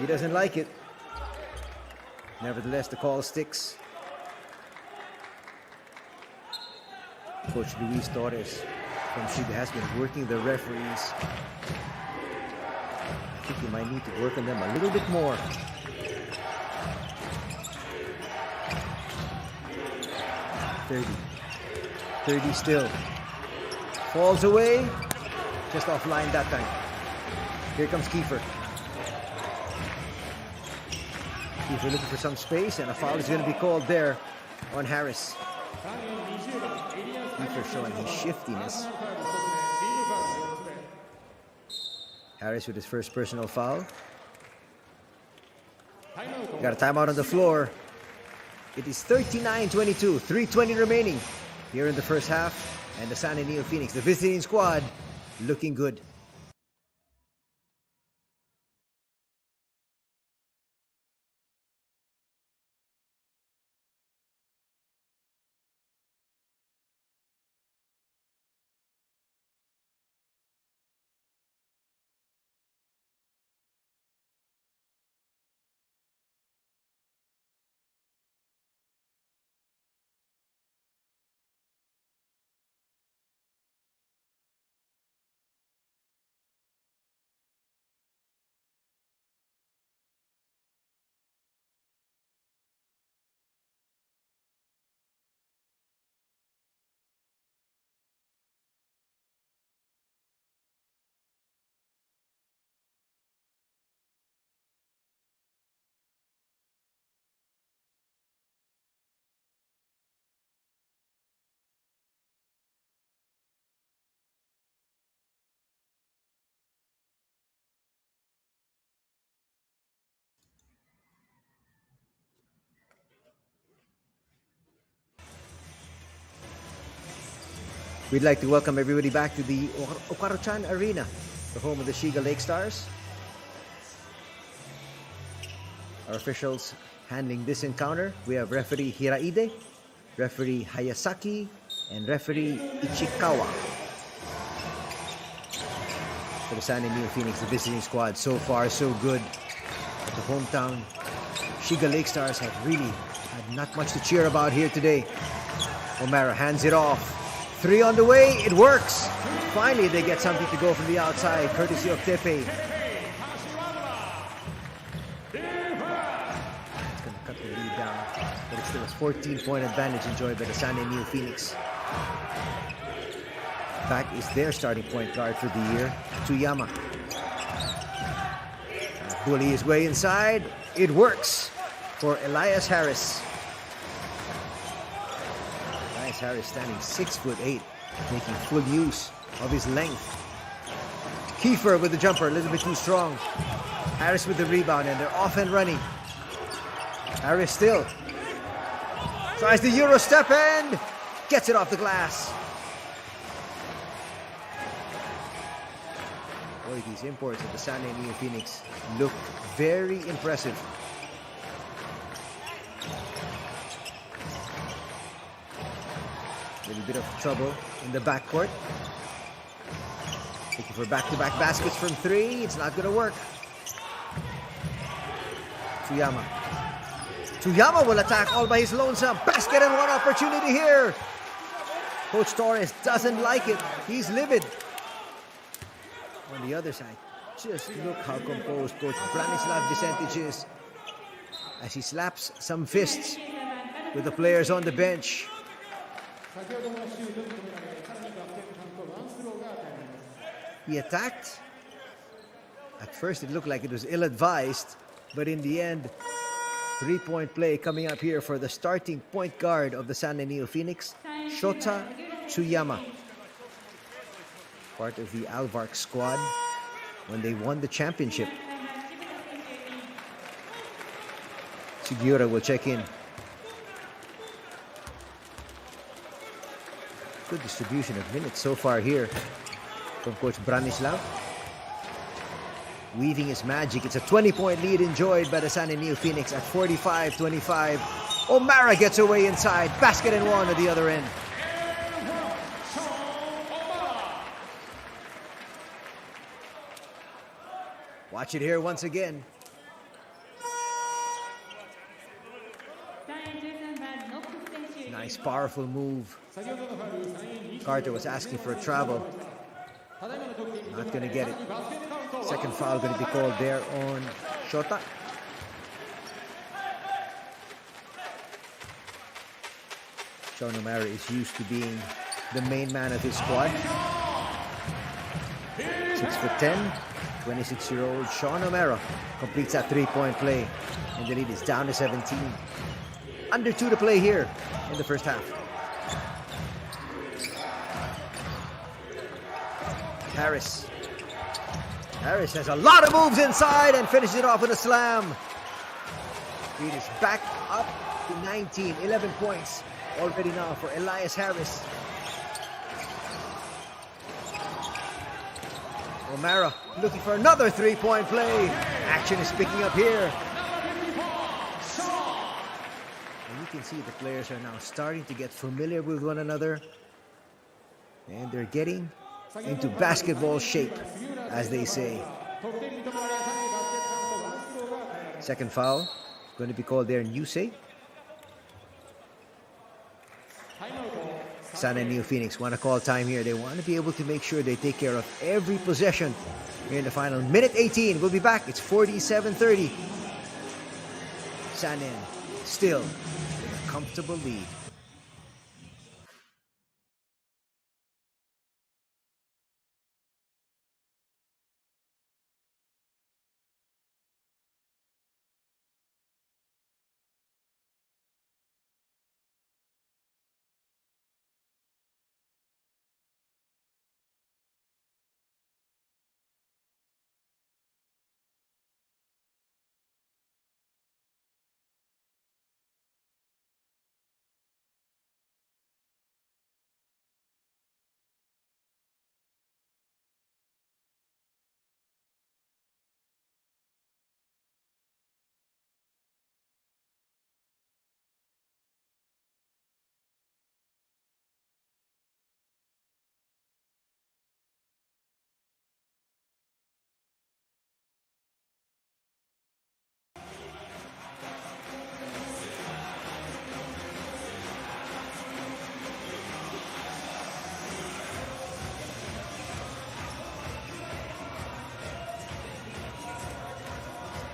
He doesn't like it. Nevertheless, the call sticks. Coach Luis Torres from Shiga has been working the referees. I think he might need to work on them a little bit more. 30. 30 still. Falls away. Just offline that time. Here comes Kiefer. Kiefer looking for some space, and a foul is going to be called there on Harris. Kiefer showing his shiftiness. Harris with his first personal foul. Got a timeout on the floor. It is 39-22, 3:20 remaining here in the first half. And the San Neophoenix, the visiting squad, looking good. We'd like to welcome everybody back to the Okarochan Arena, the home of the Shiga Lakestars. Our officials handling this encounter, we have referee Hiraide, referee Hayasaki, and referee Ichikawa. For the San Neophoenix, the visiting squad, so far so good. But the hometown Shiga Lakestars have really had not much to cheer about here today. O'Mara hands it off. 3 on the way, it works. Finally, they get something to go from the outside, courtesy of Tepe. It's going to cut the lead down, but it's still a 14-point advantage enjoyed by the San Neophoenix. Back is their starting point guard for the year, Tsuyama. Bully his way inside. It works for Elias Harris. Harris standing 6'8", making full use of his length. Kiefer with the jumper, a little bit too strong. Harris with the rebound, and they're off and running. Harris still tries the Euro step and gets it off the glass. Boy, these imports of the San Neophoenix look very impressive. A little bit of trouble in the backcourt. Looking for back-to-back baskets from 3. It's not going to work. Tsuyama. Tsuyama will attack all by his lonesome. Basket and one opportunity here. Coach Torres doesn't like it. He's livid. On the other side, just look how composed Coach Branislav Vicente is as he slaps some fists with the players on the bench. He attacked. At first it looked like it was ill-advised, but in the end, 3-point play coming up here for the starting point guard of the San Neophoenix, Shota Tsuyama. Part of the Alvark squad when they won the championship. Sugiura will check in. Good distribution of minutes so far here from Coach Branislav. Weaving his magic. It's a 20-point lead enjoyed by the San Neophoenix at 45-25. O'Mara gets away inside. Basket and one at the other end. Watch it here once again. Nice, powerful move. Carter was asking for a travel. Not going to get it. Second foul going to be called there on Shota. Sean O'Mara is used to being the main man of his squad. 6'10", 26-year-old Sean O'Mara completes that three-point play, and the lead is down to 17. Under 2 to play here in the first half. Harris has a lot of moves inside and finishes it off with a slam. Lead is back up to 19, 11 points already now for Elias Harris. O'Mara looking for another three-point play. Action is picking up here. And you can see the players are now starting to get familiar with one another. And they're getting into basketball shape, as they say. Second foul going to be called there in Yusei. San and Neophoenix want to call time here. They want to be able to make sure they take care of every possession here in the final. Minute 18. We'll be back. It's 47-30. Sanin still with a comfortable lead.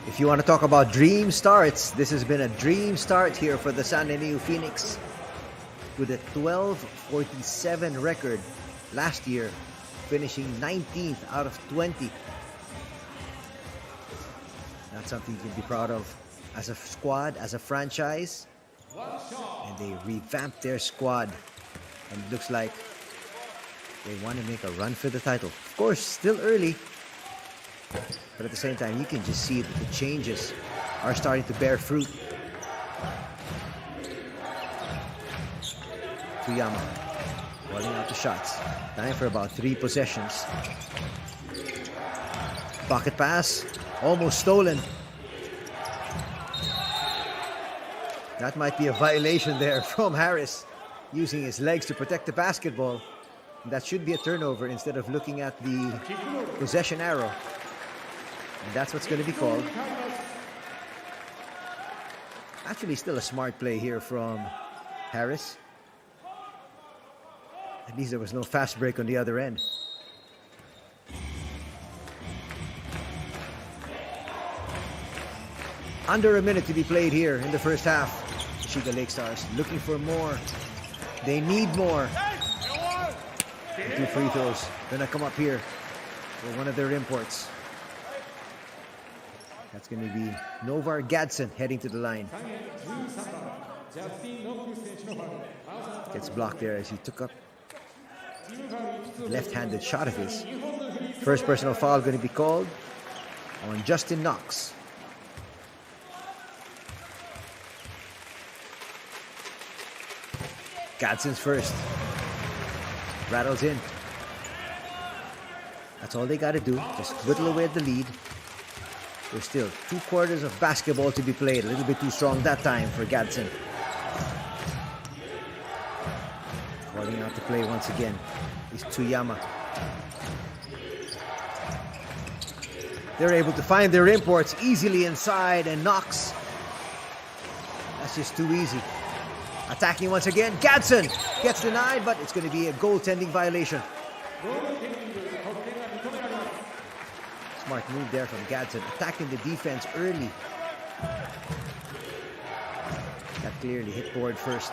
If you want to talk about dream starts, this has been a dream start here for the San Neophoenix with a 12-47 record last year, finishing 19th out of 20. That's something you can be proud of as a squad, as a franchise. And they revamped their squad, and it looks like they want to make a run for the title. Of course, still early. But at the same time, you can just see that the changes are starting to bear fruit. Tuyama rolling out the shots. Time for about 3 possessions. Pocket pass, almost stolen. That might be a violation there from Harris, using his legs to protect the basketball. That should be a turnover instead of looking at the possession arrow. And that's what's going to be called. Actually, still a smart play here from Harris. At least there was no fast break on the other end. Under a minute to be played here in the first half. Shiga Lakestars looking for more. They need more. The 2 free throws gonna come up here for one of their imports. That's going to be Novar Gadsden heading to the line. Gets blocked there as he took up a left-handed shot of his. First personal foul going to be called on Justin Knox. Gadsden's first. Rattles in. That's all they got to do. Just whittle away at the lead. There's still 2 quarters of basketball to be played. A little bit too strong that time for Gadsden. Calling out to play once again is Tuyama. They're able to find their imports easily inside, and Knox. That's just too easy. Attacking once again. Gadsden gets denied, but it's going to be a goaltending violation. Smart move there from Gadsden, attacking the defense early. That clearly hit board first.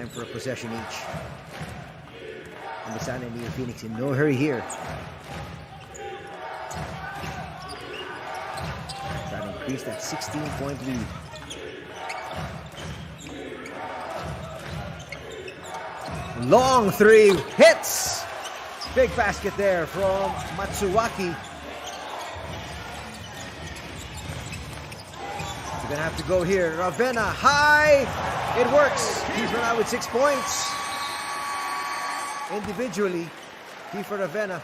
Time for a possession each. And the San and Neophoenix in no hurry here. Trying to increase that 16-point lead. Long three hits. Big basket there from Matsuwaki. You're gonna have to go here. Ravenna high. It works. Kiefer now with 6 points. Individually, Kiefer Ravenna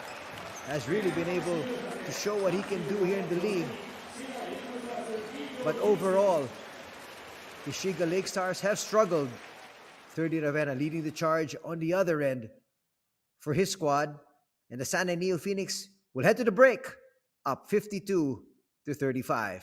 has really been able to show what he can do here in the league. But overall, the Shiga Lakestars have struggled. 30 Ravenna leading the charge on the other end for his squad. And the San Neophoenix will head to the break, up 52-35.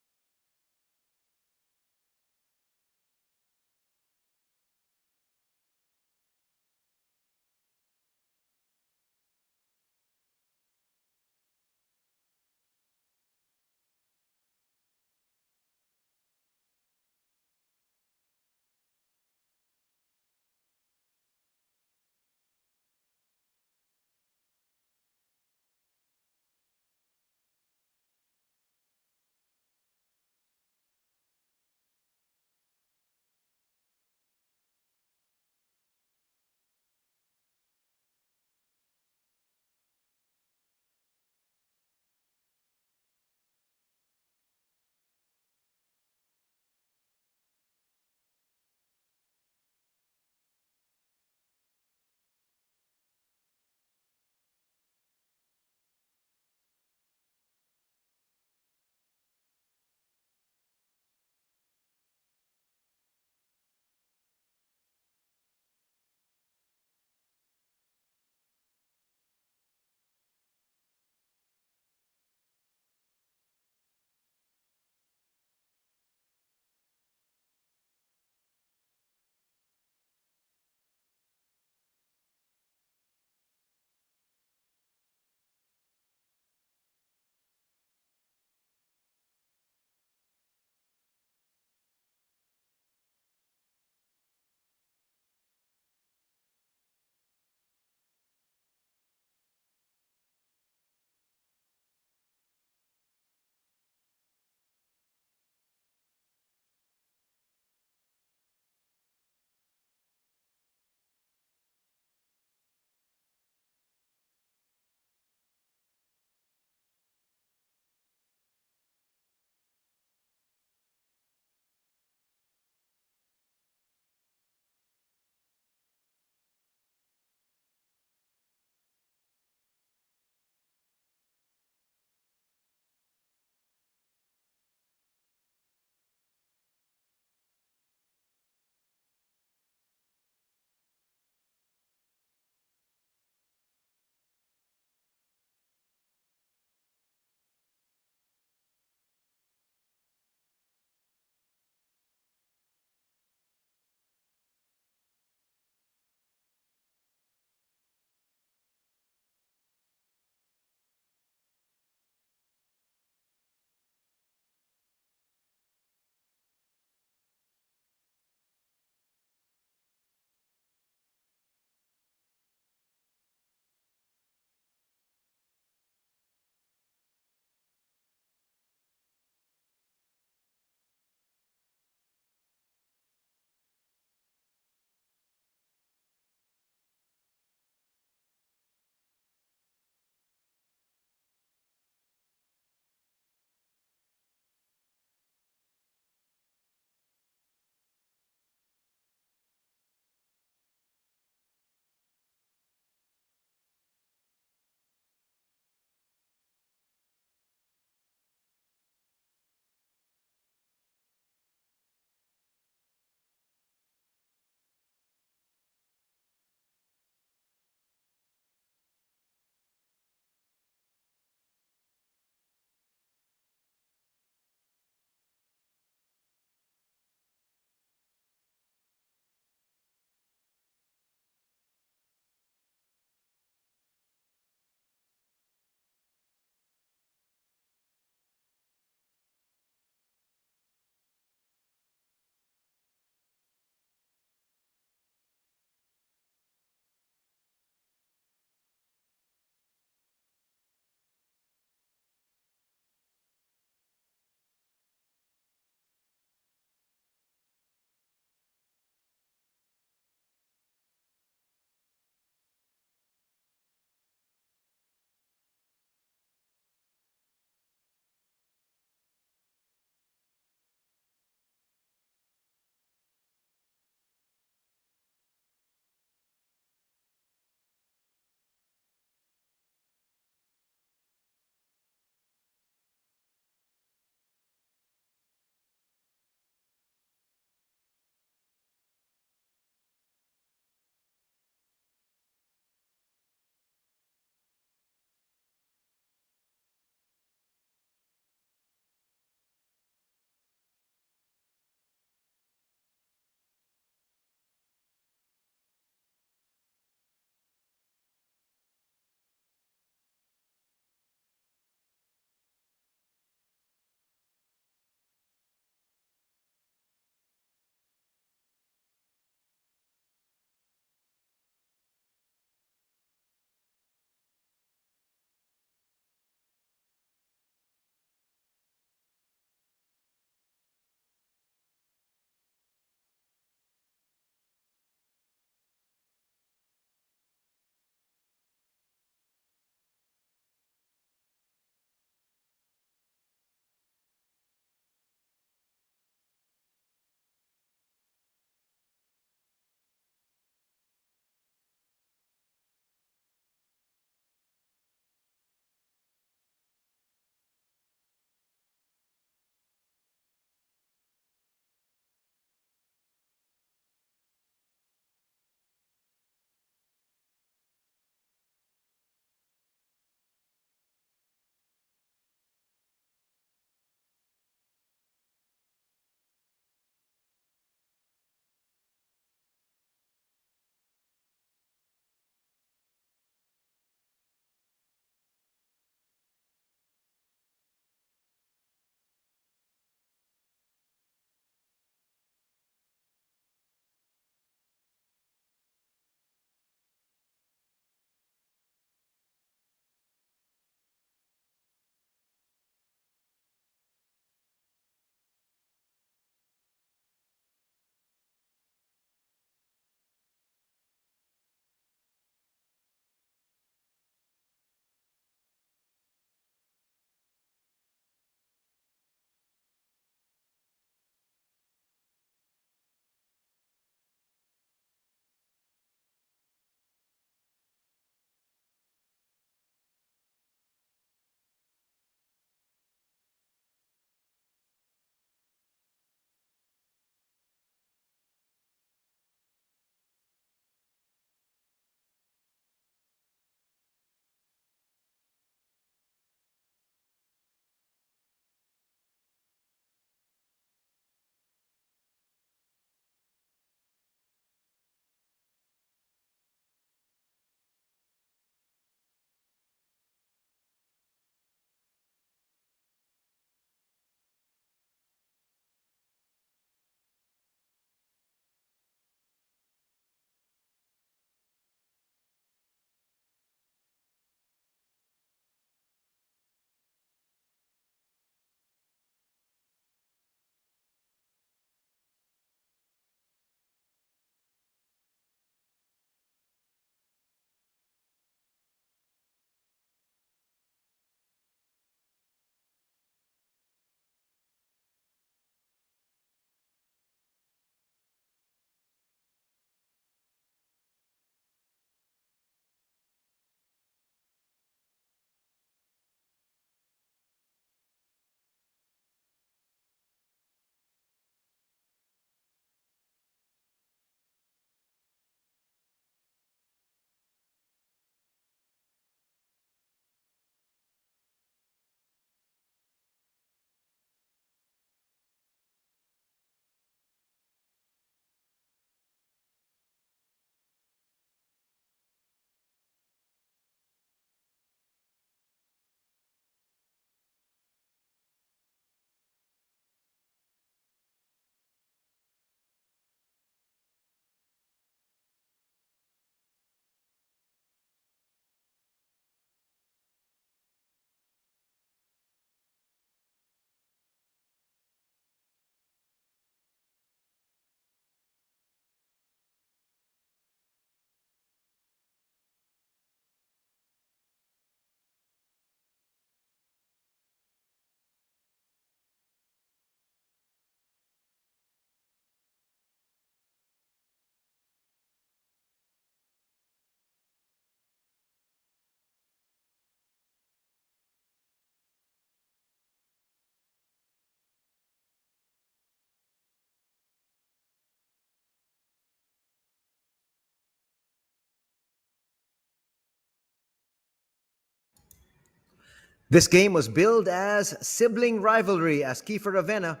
This game was billed as sibling rivalry as Kiefer Ravenna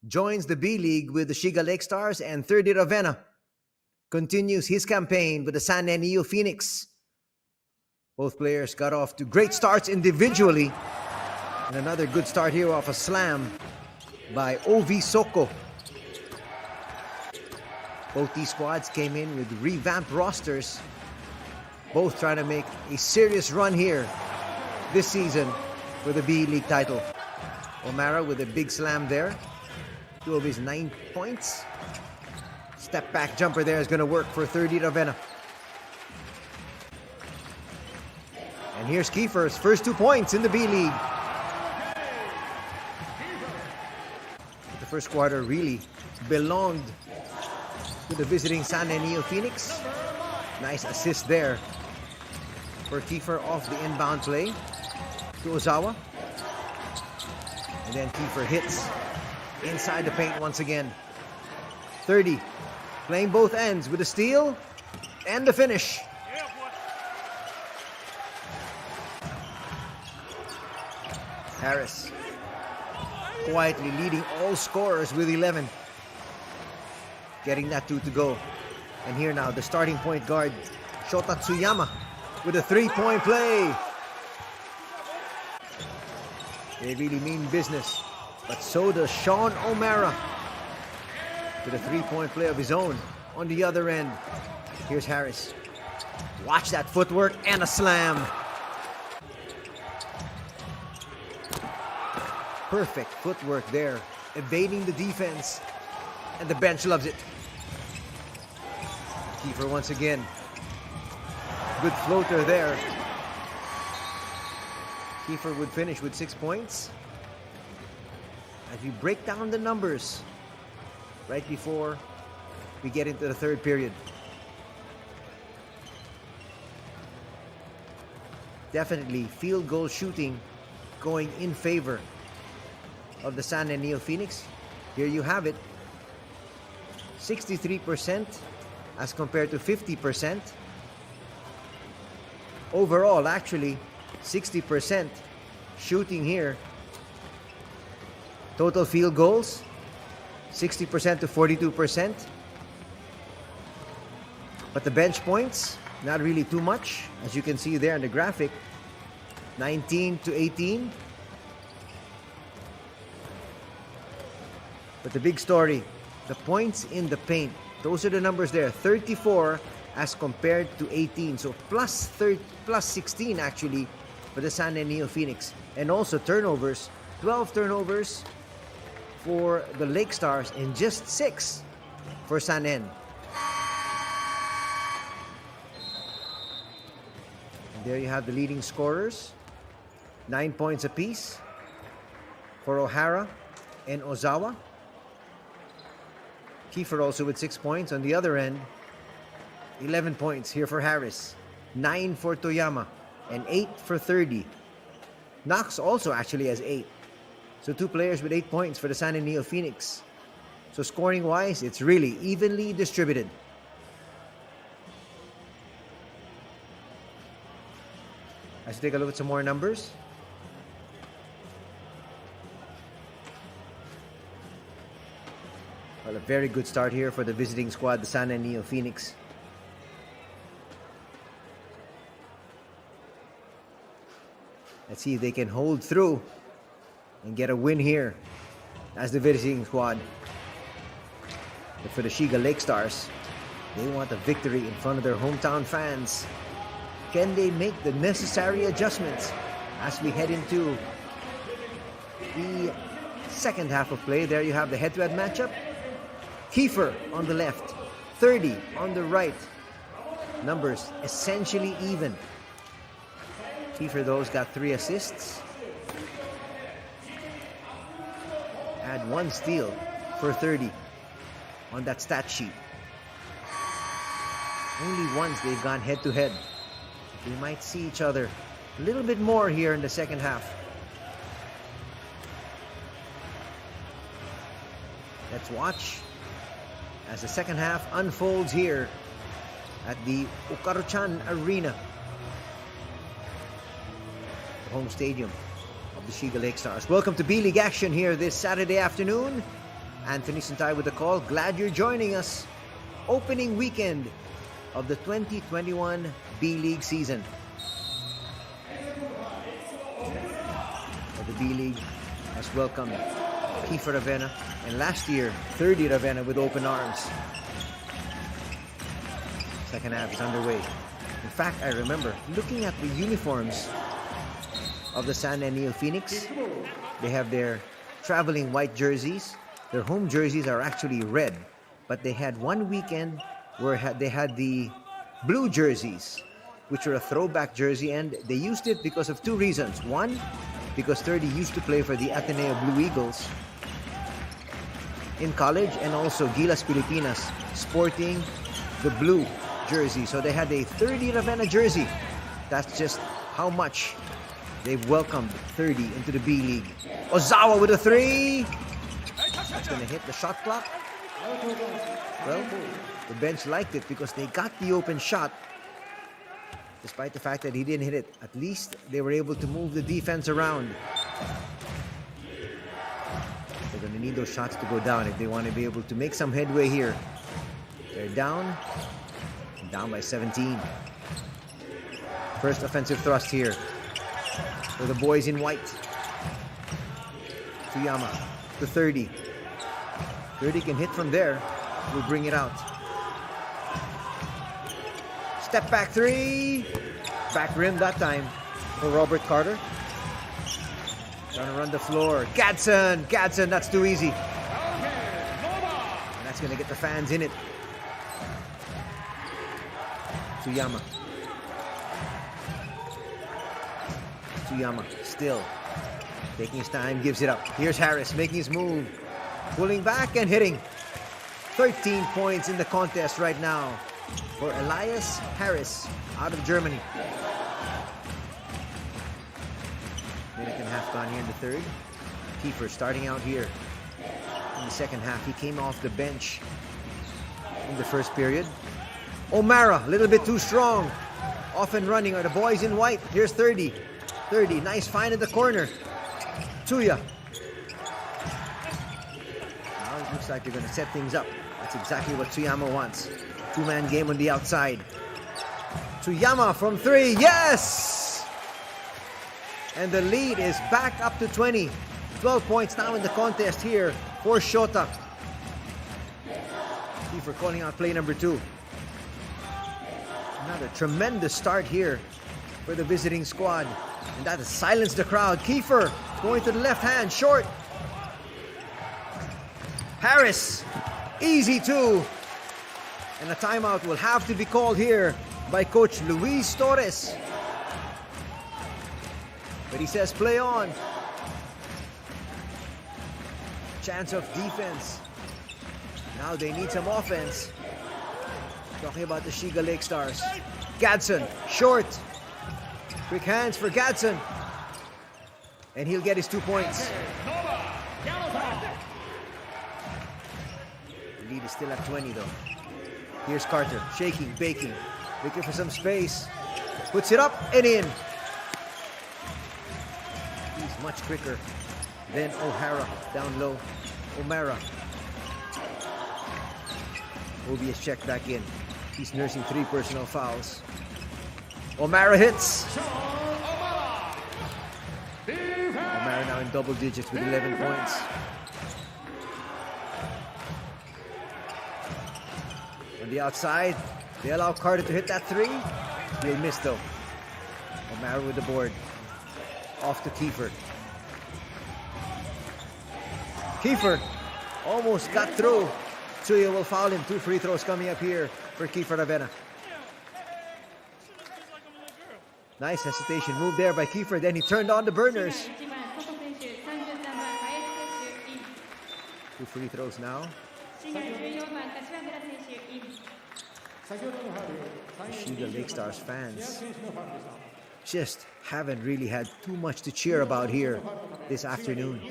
joins the B-League with the Shiga Lakestars, and 30 Ravenna continues his campaign with the San Neophoenix. Both players got off to great starts individually, and another good start here off a slam by Ovi Soko. Both these squads came in with revamped rosters, both trying to make a serious run here this season for the B-League title. O'Mara with a big slam there. 2 of his 9 points. Step back jumper there is going to work for 30 Ravenna. And here's Kiefer's first 2 points in the B-League. The first quarter really belonged to the visiting San Neophoenix. Nice assist there for Kiefer off the inbound play to Ozawa. And then Kiefer hits inside the paint once again. 30 playing both ends with a steal and the finish. Harris quietly leading all scorers with 11. Getting that 2 to go. And here now the starting point guard, Shota Tsuyama, with a 3-point play. They really mean business. But so does Sean O'Mara with a 3-point play of his own on the other end. Here's Harris. Watch that footwork and a slam. Perfect footwork there, evading the defense. And the bench loves it. Kiefer once again. Good floater there. Kiefer would finish with 6 points. As we break down the numbers right before we get into the third period. Definitely field goal shooting going in favor of the San Neophoenix. Here you have it. 63% as compared to 50%. Overall, actually, 60% shooting here. Total field goals, 60% to 42%. But the bench points, not really too much. As you can see there in the graphic, 19 to 18. But the big story, the points in the paint, those are the numbers there. 34 as compared to 18. So plus 16 actually for the San Neophoenix. And also turnovers, 12 turnovers for the Lakestars and just 6 for San N. And there you have the leading scorers. 9 points apiece for O'Hara and Ozawa. Kiefer also with 6 points. On the other end, 11 points here for Harris, 9 for Toyama, and 8 for 30. Knox also actually has 8. So 2 players with 8 points for the San Neophoenix. So scoring-wise, it's really evenly distributed. Let's take a look at some more numbers. Well, a very good start here for the visiting squad, the San Neophoenix. Let's see if they can hold through and get a win here as the visiting squad. But for the Shiga Lakestars, they want a victory in front of their hometown fans. Can they make the necessary adjustments as we head into the second half of play? There you have the head-to-head matchup. Kiefer on the left, 30 on the right. Numbers essentially even. Kiefer, those got 3 assists. Had 1 steal for 30 on that stat sheet. Only once they've gone head-to-head. They might see each other a little bit more here in the second half. Let's watch as the second half unfolds here at the Ukaruchan Arena, the home stadium the Shiga Lakestars. Welcome to B-League action here this Saturday afternoon. Anthony Santay with the call. Glad you're joining us. Opening weekend of the 2021 B-League season. The B-League has welcomed Kiefer Ravenna, and last year 30 Ravenna with open arms. Second half is underway. In fact, I remember looking at the uniforms of the San and Neophoenix. They have their traveling white jerseys. Their home jerseys are actually red, but they had one weekend where they had the blue jerseys, which were a throwback jersey, and they used it because of two reasons. One, because 30 used to play for the Ateneo Blue Eagles in college, and also Gilas Pilipinas sporting the blue jersey. So they had a 30 Ravenna jersey. That's just how much they've welcomed 30 into the B-League. Ozawa with a three. That's going to hit the shot clock. Well, the bench liked it because they got the open shot. Despite the fact that he didn't hit it, at least they were able to move the defense around. They're going to need those shots to go down if they want to be able to make some headway here. They're down by 17. First offensive thrust here for the boys in white. Tsuyama to 30. 30 can hit from there. We'll bring it out. Step back three. Back rim that time for Robert Carter. Trying to run the floor. Gadsden, that's too easy. And that's going to get the fans in it. Tsuyama still taking his time, gives it up. Here's Harris making his move. Pulling back and hitting. 13 points in the contest right now for Elias Harris out of Germany. Minute and a half gone here in the third. Kiefer starting out here in the second half. He came off the bench in the first period. O'Mara, a little bit too strong. Off and running are the boys in white. Here's 30. 30, nice find in the corner. Tsuya. Now it looks like they're going to set things up. That's exactly what Tsuyama wants. Two-man game on the outside. Tsuyama from three. Yes! And the lead is back up to 20. 12 points now in the contest here for Shota. Kiefer calling out play number 2. Another tremendous start here for the visiting squad. And that has silenced the crowd. Kiefer going to the left hand, short. Harris, easy two. And a timeout will have to be called here by Coach Luis Torres. But he says play on. Chance of defense. Now they need some offense. Talking about the Shiga Lakestars. Gadsden, short. Quick hands for Gadsden. And he'll get his 2 points. The lead is still at 20 though. Here's Carter, shaking, baking, looking for some space. Puts it up and in. He's much quicker than O'Hara down low. O'Mara. Obi is checked back in. He's nursing 3 personal fouls. O'Mara hits. O'Mara now in double digits with 11 points. On the outside, they allow Carter to hit that 3. He'll miss though. O'Mara with the board. Off to Kiefer. Kiefer almost got through. Tsuya will foul him. 2 free throws coming up here for Kiefer Ravenna. Nice hesitation move there by Kiefer. Then he turned on the burners. 2 free throws now. The Shiga Lakestars fans just haven't really had too much to cheer about here this afternoon.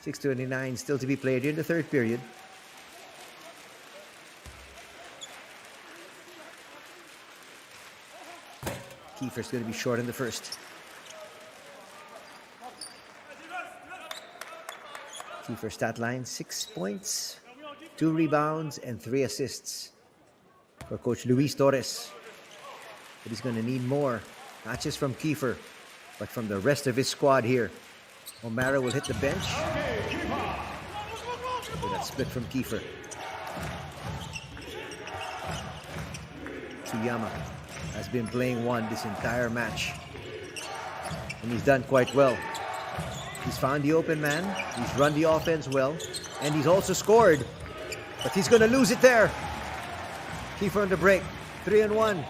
6:29 still to be played in the third period. Kiefer's going to be short in the first. Kiefer stat line, 6 points, 2 rebounds, and 3 assists for Coach Luis Torres. But he's going to need more, not just from Kiefer, but from the rest of his squad here. O'Mara will hit the bench. With that split from Kiefer. Tsuyama has been playing one this entire match. And he's done quite well. He's found the open man. He's run the offense well. And he's also scored. But he's going to lose it there. Kiefer on the break. 3-1.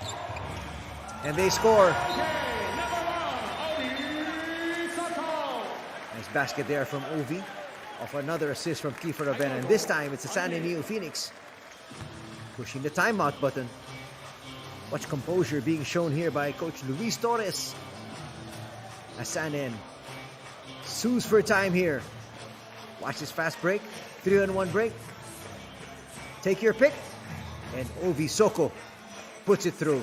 And they score. Nice basket there from Ovi. Off another assist from Kiefer Ravena. And this time it's a San Neophoenix pushing the timeout button. Much composure being shown here by Coach Luis Torres. As Sanen sues for time here. Watch this fast break. 3-on-1 break. Take your pick. And Ovi Soko puts it through.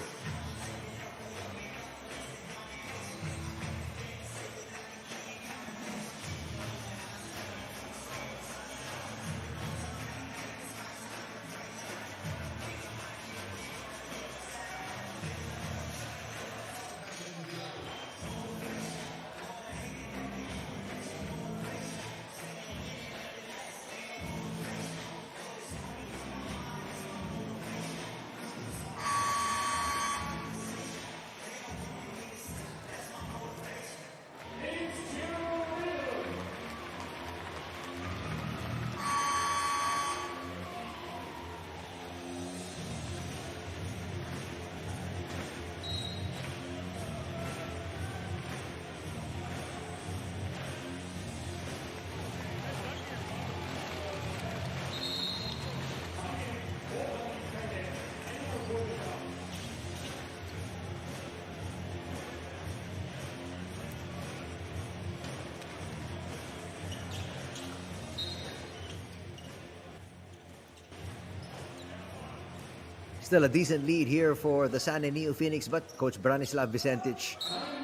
Still a decent lead here for the San Neophoenix, but Coach Branislav Vicentich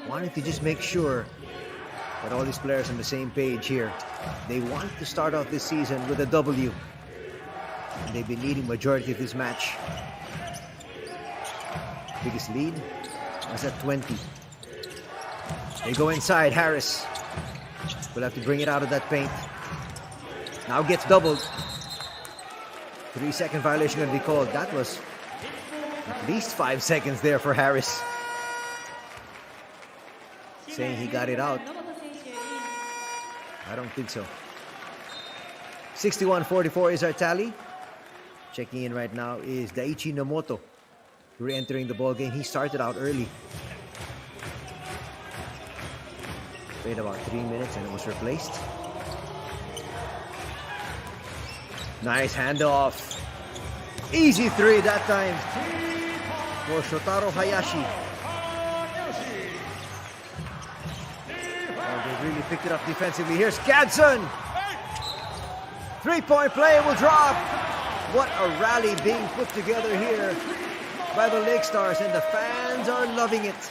wanted to just make sure that all these players are on the same page here. They want to start off this season with a W. And they've been leading majority of this match. Biggest lead was at 20. They go inside. Harris will have to bring it out of that paint. Now gets doubled. 3-second violation going to be called. That was at least 5 seconds there for Harris. Saying he got it out. I don't think so. 61-44 is our tally. Checking in right now is Daichi Nomoto, re-entering the ball game. He started out early. Played about 3 minutes and it was replaced. Nice handoff. Easy three that time for Shotaro Hayashi. Oh, they really picked it up defensively. Here's Gadsden. 3-point play will drop. What a rally being put together here by the Lakestars, and the fans are loving it.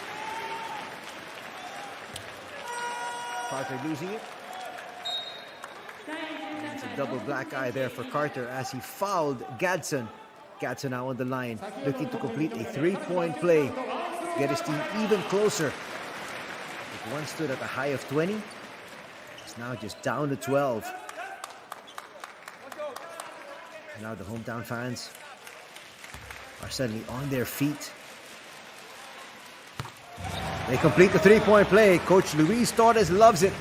Carter losing it. And it's a double black eye there for Carter as he fouled Gadsden. Gadsden now on the line, looking to complete a 3-point play. Get his team even closer. It once stood at a high of 20. It's now just down to 12. And now the hometown fans are suddenly on their feet. They complete the 3-point play. Coach Luis Torres loves it.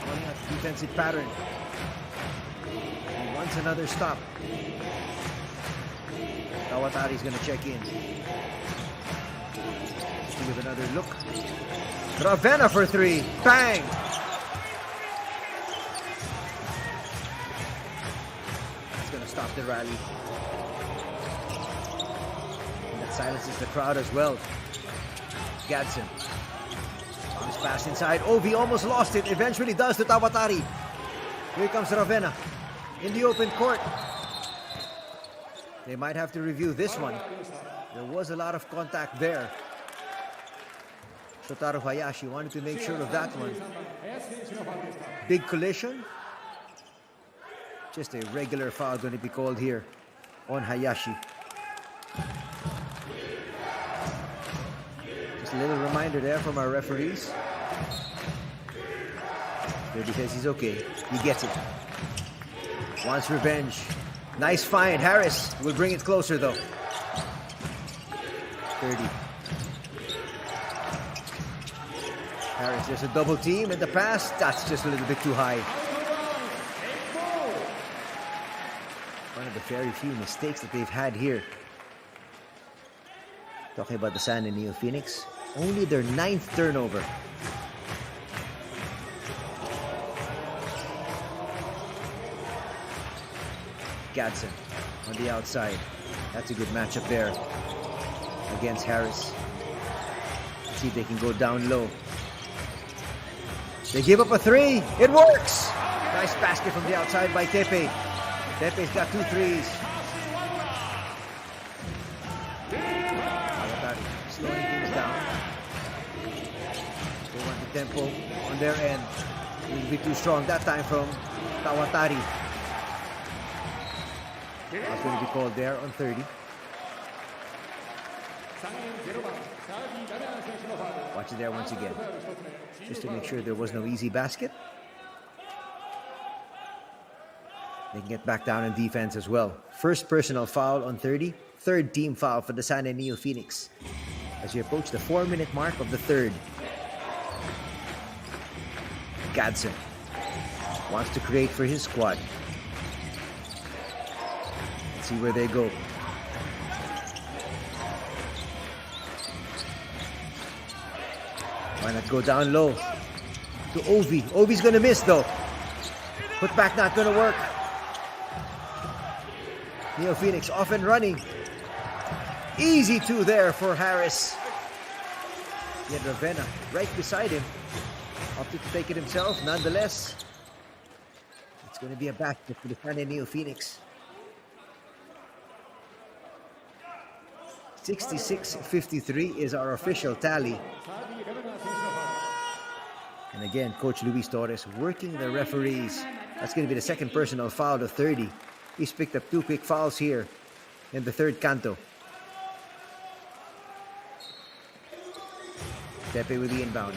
On that defensive pattern. He wants another stop. Kawatari's going to check in. With another look. Ravena for 3. Bang! That's going to stop the rally. And that silences the crowd as well. Gadsden. Comes fast inside. Ovi almost lost it. Eventually does to Tawatari. Here comes Ravena. In the open court. They might have to review this one. There was a lot of contact there. Shotaro Hayashi wanted to make sure of that one. Big collision. Just a regular foul going to be called here on Hayashi. Just a little reminder there from our referees. He says he's okay. He gets it. Wants revenge. Nice find. Harris will bring it closer though. 30. Harris, there's a double team in the pass. That's just a little bit too high. One of the very few mistakes that they've had here. Talking about the San and Neophoenix. Only their 9th turnover. Gadsden on the outside. That's a good matchup there against Harris. Let's see if they can go down low. They give up a 3. It works! Nice basket from the outside by Tepe. Tepe's got 2 threes. Kawatari slowing things down. They want the tempo on their end. It will be too strong that time from Kawatari. That's going to be called there on 30. Watch it there once again. Just to make sure there was no easy basket. They can get back down in defense as well. First personal foul on 30. Third team foul for the San and Neophoenix. As we approach the 4-minute mark of the third. Gadsden wants to create for his squad. Let's see where they go. Why not go down low to Ovi? Ovi's going to miss though. Put back not going to work. Neophoenix off and running. Easy 2 there for Harris. He had Ravenna right beside him. Opted to take it himself. Nonetheless, it's going to be a basket for the San and Neophoenix. 66-53 is our official tally. And again, Coach Luis Torres working the referees. That's going to be the second personal foul of 30. He's picked up 2 quick fouls here in the third canto. Tepe with the inbound.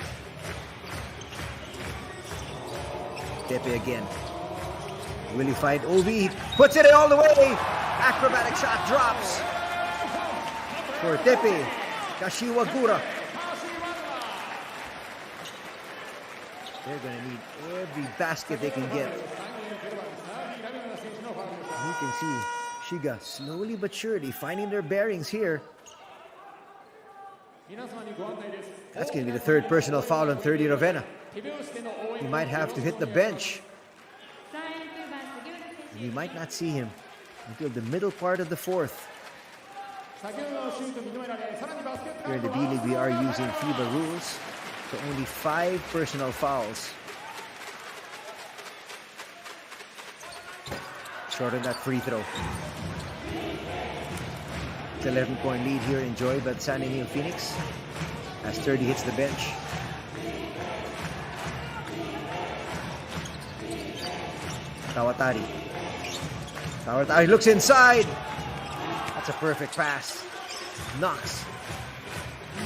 Tepe again. Will he find Ovi? He puts it in all the way! Acrobatic shot drops. For Tepe, Kashiwagura. They're going to need every basket they can get. You can see Shiga slowly but surely finding their bearings here. That's going to be the third personal foul on 30 Ravenna. He might have to hit the bench. And we might not see him until the middle part of the fourth. Here in the B-League, we are using FIBA rules, so only 5 personal fouls. Short on that free throw. It's 11-point lead here enjoyed by San and Neophoenix as 30 hits the bench. Kawatari. Kawatari looks inside. That's a perfect pass. Knox.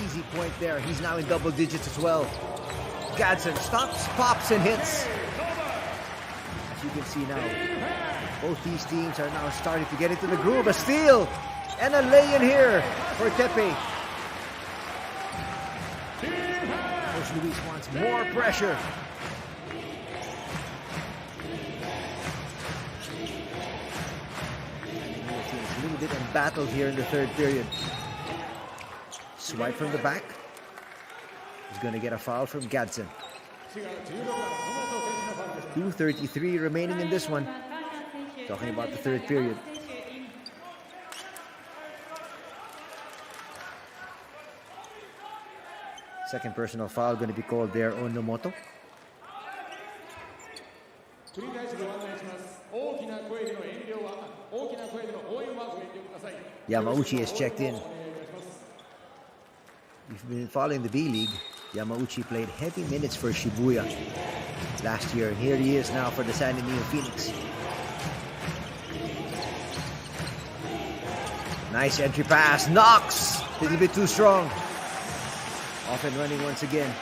Easy point there. He's now in double digits as well. Gadsden stops, pops, and hits. As you can see now, both these teams are now starting to get into the groove. A steal and a lay-in here for Tepe. Coach Luis wants more pressure. A little bit embattled here in the third period. Swipe from the back. He's going to get a foul from Gadsden. 2:33 remaining in this one. Talking about the third period. Second personal foul going to be called there on Nomoto. Yamauchi has checked in. If you've been following the B-League, Yamauchi played heavy minutes for Shibuya last year, and here he is now for the Neophoenix. Nice entry pass. Knocks! A little bit too strong. Off and running once again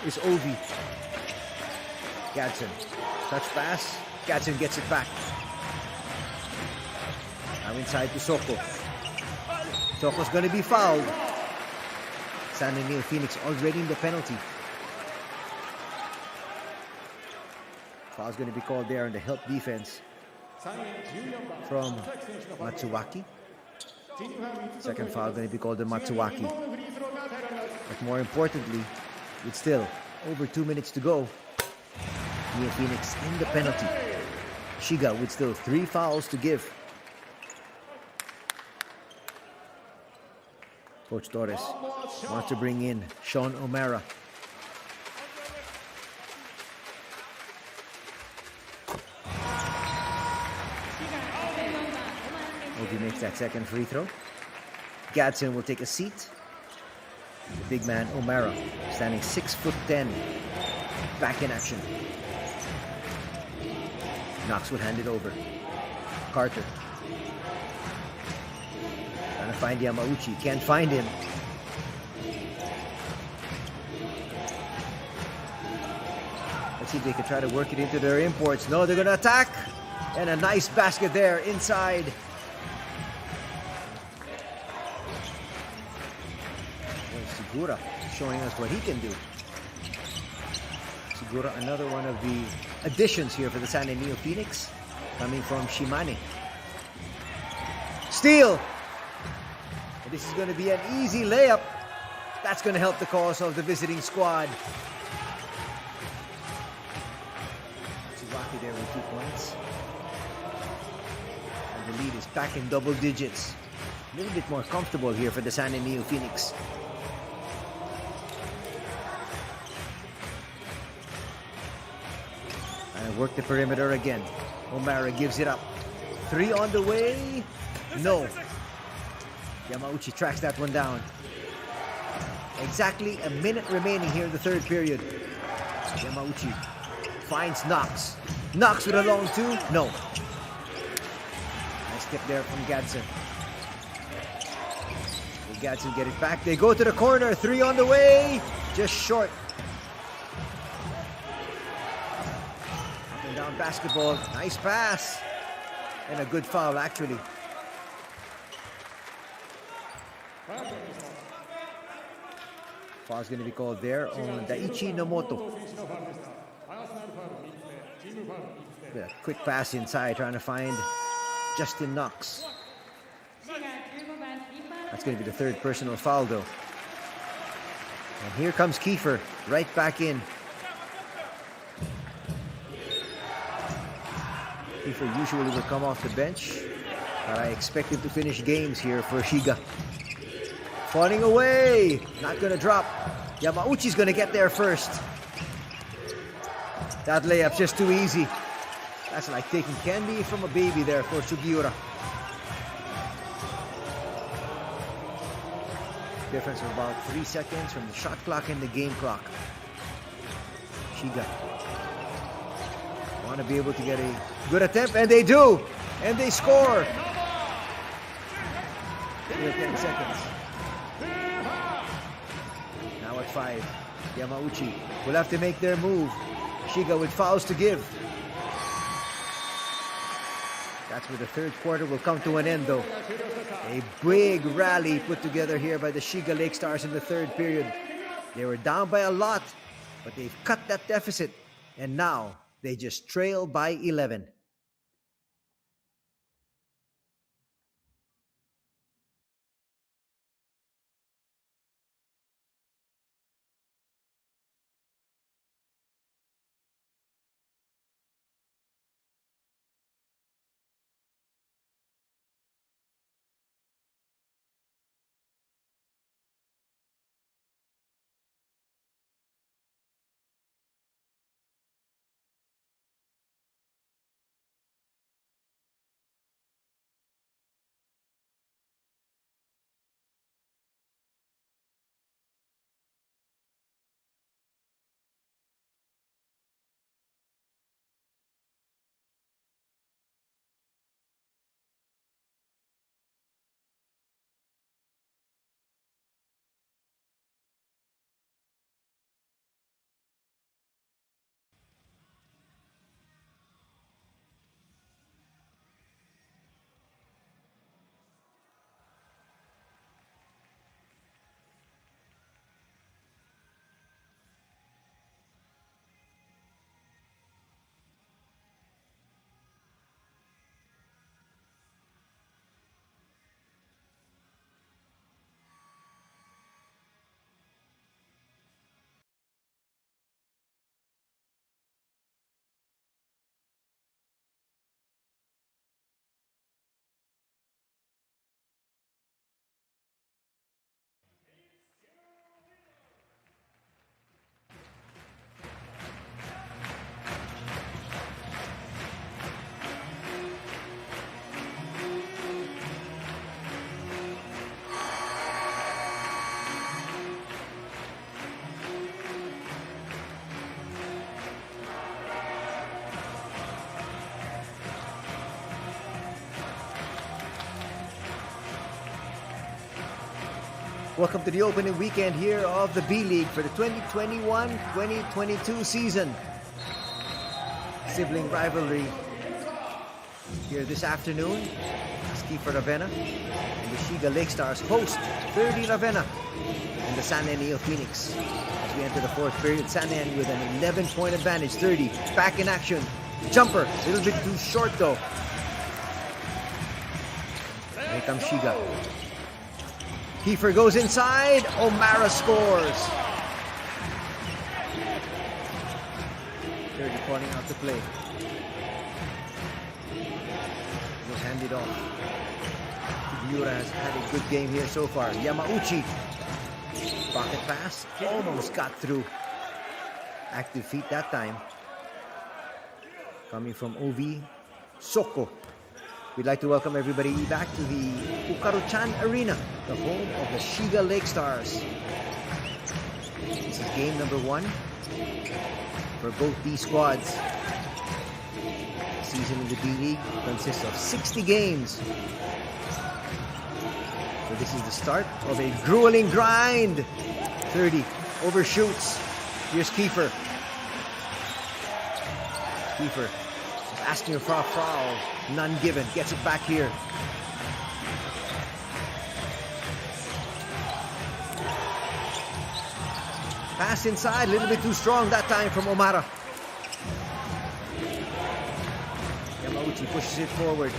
is Ovi. Gadsden. Touch pass. Gadsden gets it back. Now inside to Soko. Soko's going to be fouled. Neophoenix already in the penalty. Foul's going to be called there on the help defense from Matsuwaki. Second foul going to be called on Matsuwaki. But more importantly, with still over 2 minutes to go, Neophoenix in the penalty. Shiga with still 3 fouls to give. Coach Torres wants to bring in Sean O'Mara. Ovi makes that second free throw. Gadsden will take a seat. The big man O'Mara, standing 6'10", back in action. Knox will hand it over. Carter. Trying to find Yamauchi. Can't find him. Let's see if they can try to work it into their imports. No, they're going to attack. And a nice basket there inside. Segura showing us what he can do. Segura, another one of the additions here for the Neophoenix, coming from Shimane. Steal! And this is going to be an easy layup. That's going to help the cause of the visiting squad. Matsuwaki there with 2 points. And the lead is back in double digits. A little bit more comfortable here for the Neophoenix. And work the perimeter again. O'Mara gives it up. 3 on the way. No. Yamauchi tracks that one down. Exactly a minute remaining here in the third period. Yamauchi finds Knox. Knox with a long 2. No. Nice tip there from Gadsden. Will Gadsden get it back? They go to the corner. 3 on the way. Just short. Up and down basketball. Nice pass. And a good foul, actually. Foul's going to be called there on Daichi Nomoto. A quick pass inside, trying to find Justin Knox. That's going to be the third personal foul, though. And here comes Kiefer, right back in. Kiefer usually would come off the bench, but I expect him to finish games here for Shiga. Falling away, not going to drop. Yamauchi's going to get there first. That layup's just too easy. That's like taking candy from a baby there for Sugiura. Difference of about 3 seconds from the shot clock and the game clock. Shiga want to be able to get a good attempt, and they do, and they score. 10 seconds. Now at 5, Yamauchi will have to make their move. Shiga with fouls to give. That's where the third quarter will come to an end, though. A big rally put together here by the Shiga Lakestars in the third period. They were down by a lot, but they've cut that deficit, and now they just trail by 11. Welcome to the opening weekend here of the B-League for the 2021-2022 season. Sibling rivalry here this afternoon as Kiefer Ravenna and the Shiga Lakestars host 30 Ravenna and the Sanen Neophoenix. As we enter the fourth period, Sanen with an 11-point advantage. 30 back in action. Jumper, a little bit too short though. Here comes Shiga. Kiefer goes inside. O'Mara scores. 30 calling out the play. Will hand it off. Miura has had a good game here so far. Yamauchi. Pocket pass. Almost got through. Active feet that time. Coming from OV Soko. We'd like to welcome everybody back to the Ukaruchan Arena, the home of the Shiga Lakestars. This is game number 1 for both these squads. The season in the B-League consists of 60 games. So this is the start of a grueling grind. 30 overshoots. Here's Kiefer. Kiefer asking for a foul. None given. Gets it back here. Pass inside. A little bit too strong that time from O'Mara. Yamauchi pushes it forward.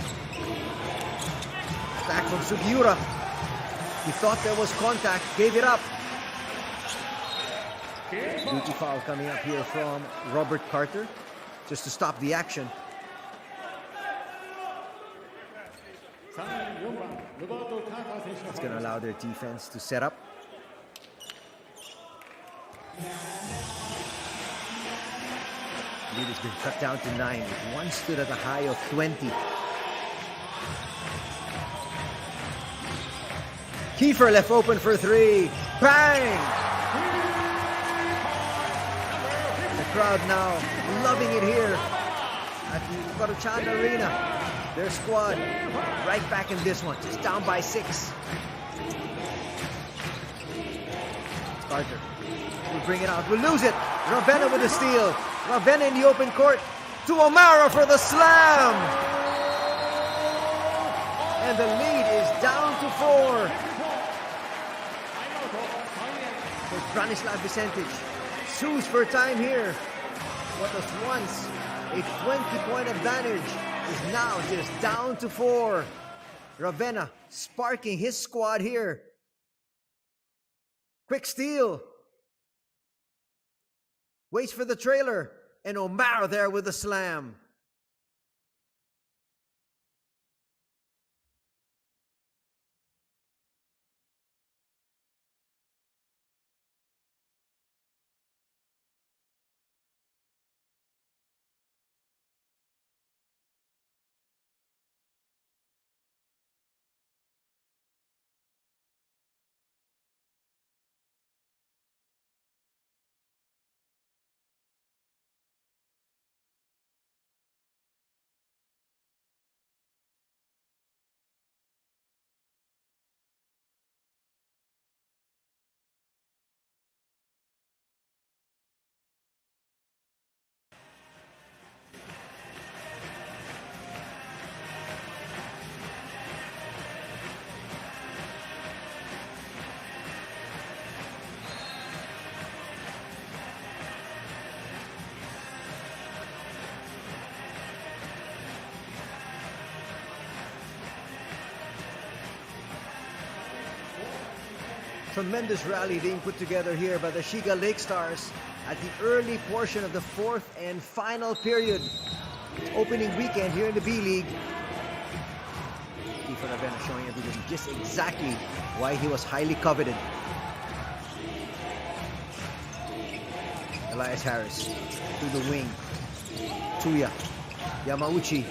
Back from Sugiura. He thought there was contact. Gave it up. Duty foul coming up here from Robert Carter. Just to stop the action. It's going to allow their defense to set up. Lead has been cut down to 9. One stood at a high of 20. Kiefer left open for 3. Bang! The crowd now loving it here at the Ukaruchan Arena. Their squad right back in this one, just down by 6. Carter will bring it out, will lose it. Ravenna with the steal. Ravenna in the open court to O'Mara for the slam. And the lead is down to 4. For Branislav Vicentich. Sues for time here. What was once a 20-point advantage is now just down to 4. Ravenna sparking his squad here. Quick steal. Waits for the trailer. And O'Mara there with the slam. Tremendous rally being put together here by the Shiga Lakestars at the early portion of the 4th and final period. Opening weekend here in the B-League. Kiefer Ravenna showing everybody just exactly why he was highly coveted. Elias Harris to the wing. Tuya. Yamauchi.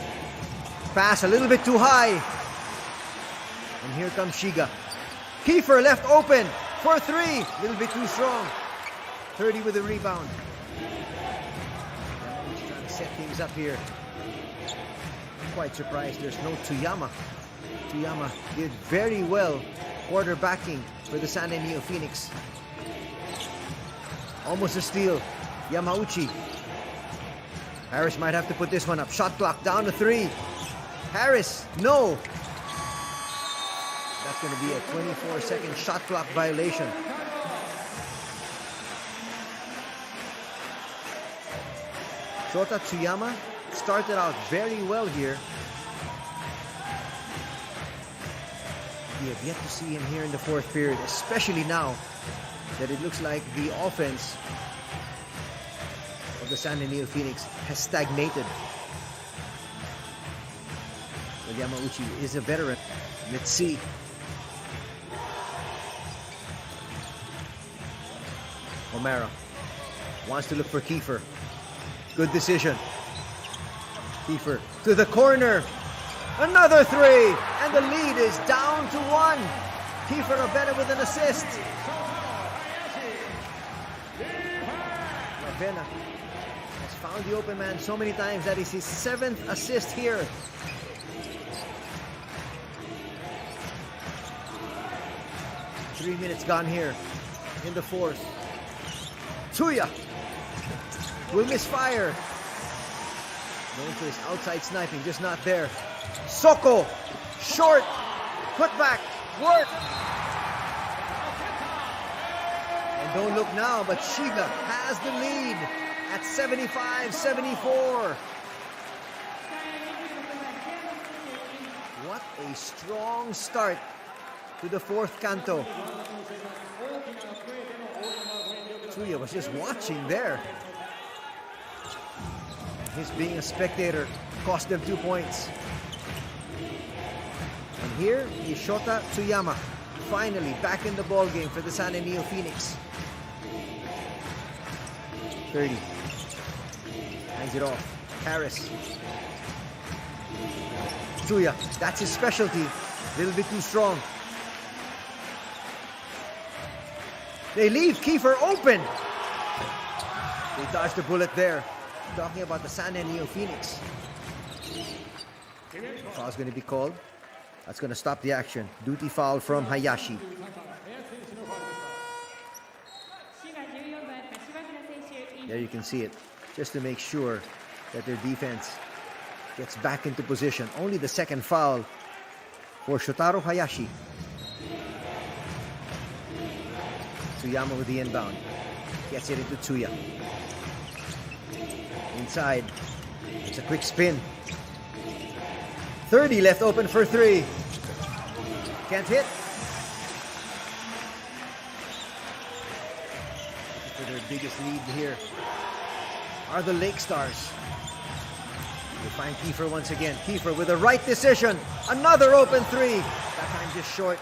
Pass a little bit too high. And here comes Shiga. Kiefer left open for 3. A little bit too strong. 30 with a rebound. Yamauchi trying to set things up here. Quite surprised there's no Tuyama. Tuyama did very well quarterbacking for the San Neophoenix. Almost a steal. Yamauchi. Harris might have to put this one up. Shot clock down to 3. Harris, no. That's going to be a 24-second shot clock violation. Shota Tsuyama started out very well here. We have yet to see him here in the 4th period, especially now that it looks like the offense of the San Neophoenix has stagnated. But Yamauchi is a veteran. Let's see. O'Mara wants to look for Kiefer. Good decision. Kiefer to the corner. Another 3, and the lead is down to 1. Kiefer Ravena with an assist. Ravena has found the open man so many times. That is his 7th assist here. Three minutes gone here in the 4th. Tsuya will misfire. Known for his outside sniping, just not there. Soko, short, put back, work. And don't look now, but Shiga has the lead at 75-74. What a strong start to the 4th canto. Tsuya was just watching there. His being a spectator cost them 2 points. And here is Shota Tsuyama, finally back in the ball game for the San Neophoenix. 30. Hands it off. Harris. Tsuya, that's his specialty. A little bit too strong. They leave Kiefer open. They dodged the bullet there. Talking about the San Neophoenix. Foul's going to be called. That's going to stop the action. Duty foul from Hayashi. There you can see it. Just to make sure that their defense gets back into position. Only the 2nd foul for Shotaro Hayashi. Tsuyama with the inbound. Gets it into Tsuya. Inside. It's a quick spin. 30 left open for 3. Can't hit. For their biggest lead here are the Lakestars. They find Kiefer once again. Kiefer with the right decision. Another open 3. That time just short.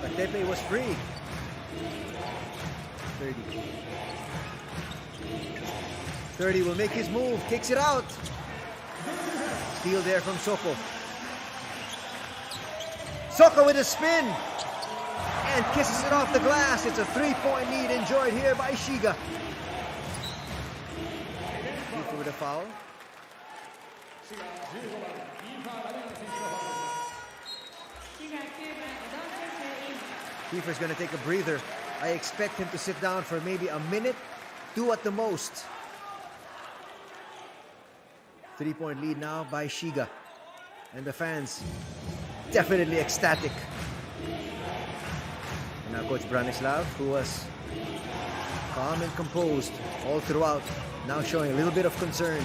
But Tepe was free. 30. 30 will make his move. Kicks it out. Steal there from Soko. Soko with a spin. And kisses it off the glass. It's a 3-point lead enjoyed here by Shiga. Kiefer with a foul. Kiefer's going to take a breather. I expect him to sit down for maybe a minute, 2 at the most. 3-point lead now by Shiga. And the fans definitely ecstatic. And now Coach Branislav, who was calm and composed all throughout, now showing a little bit of concern.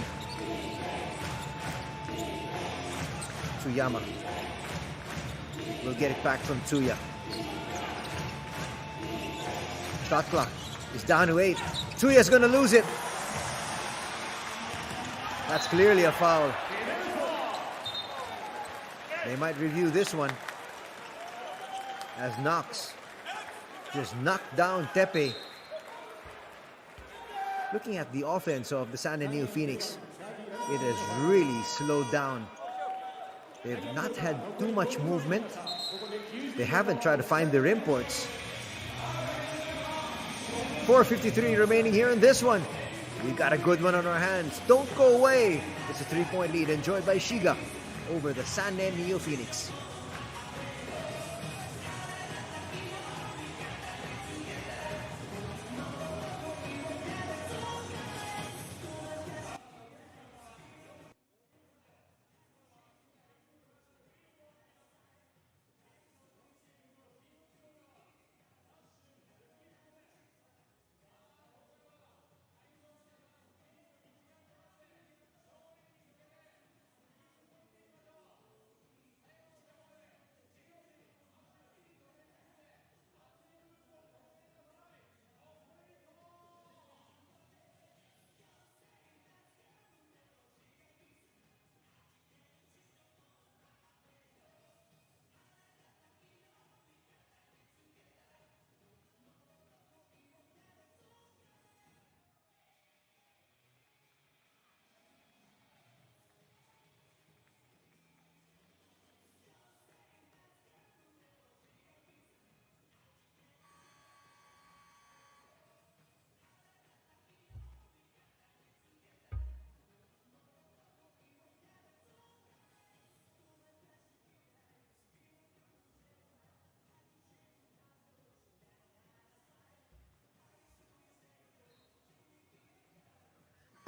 Tsuyama will get it back from Tsuya. Shot clock is down to 8. Tsuya's going to lose it. That's clearly a foul. They might review this one as Knox just knocked down Tepe. Looking at the offense of the San Neophoenix, it has really slowed down. They've not had too much movement. They haven't tried to find their imports. 4:53 remaining here in this one. We've got a good one on our hands. Don't go away. It's a 3-point lead enjoyed by Shiga over the San Neophoenix.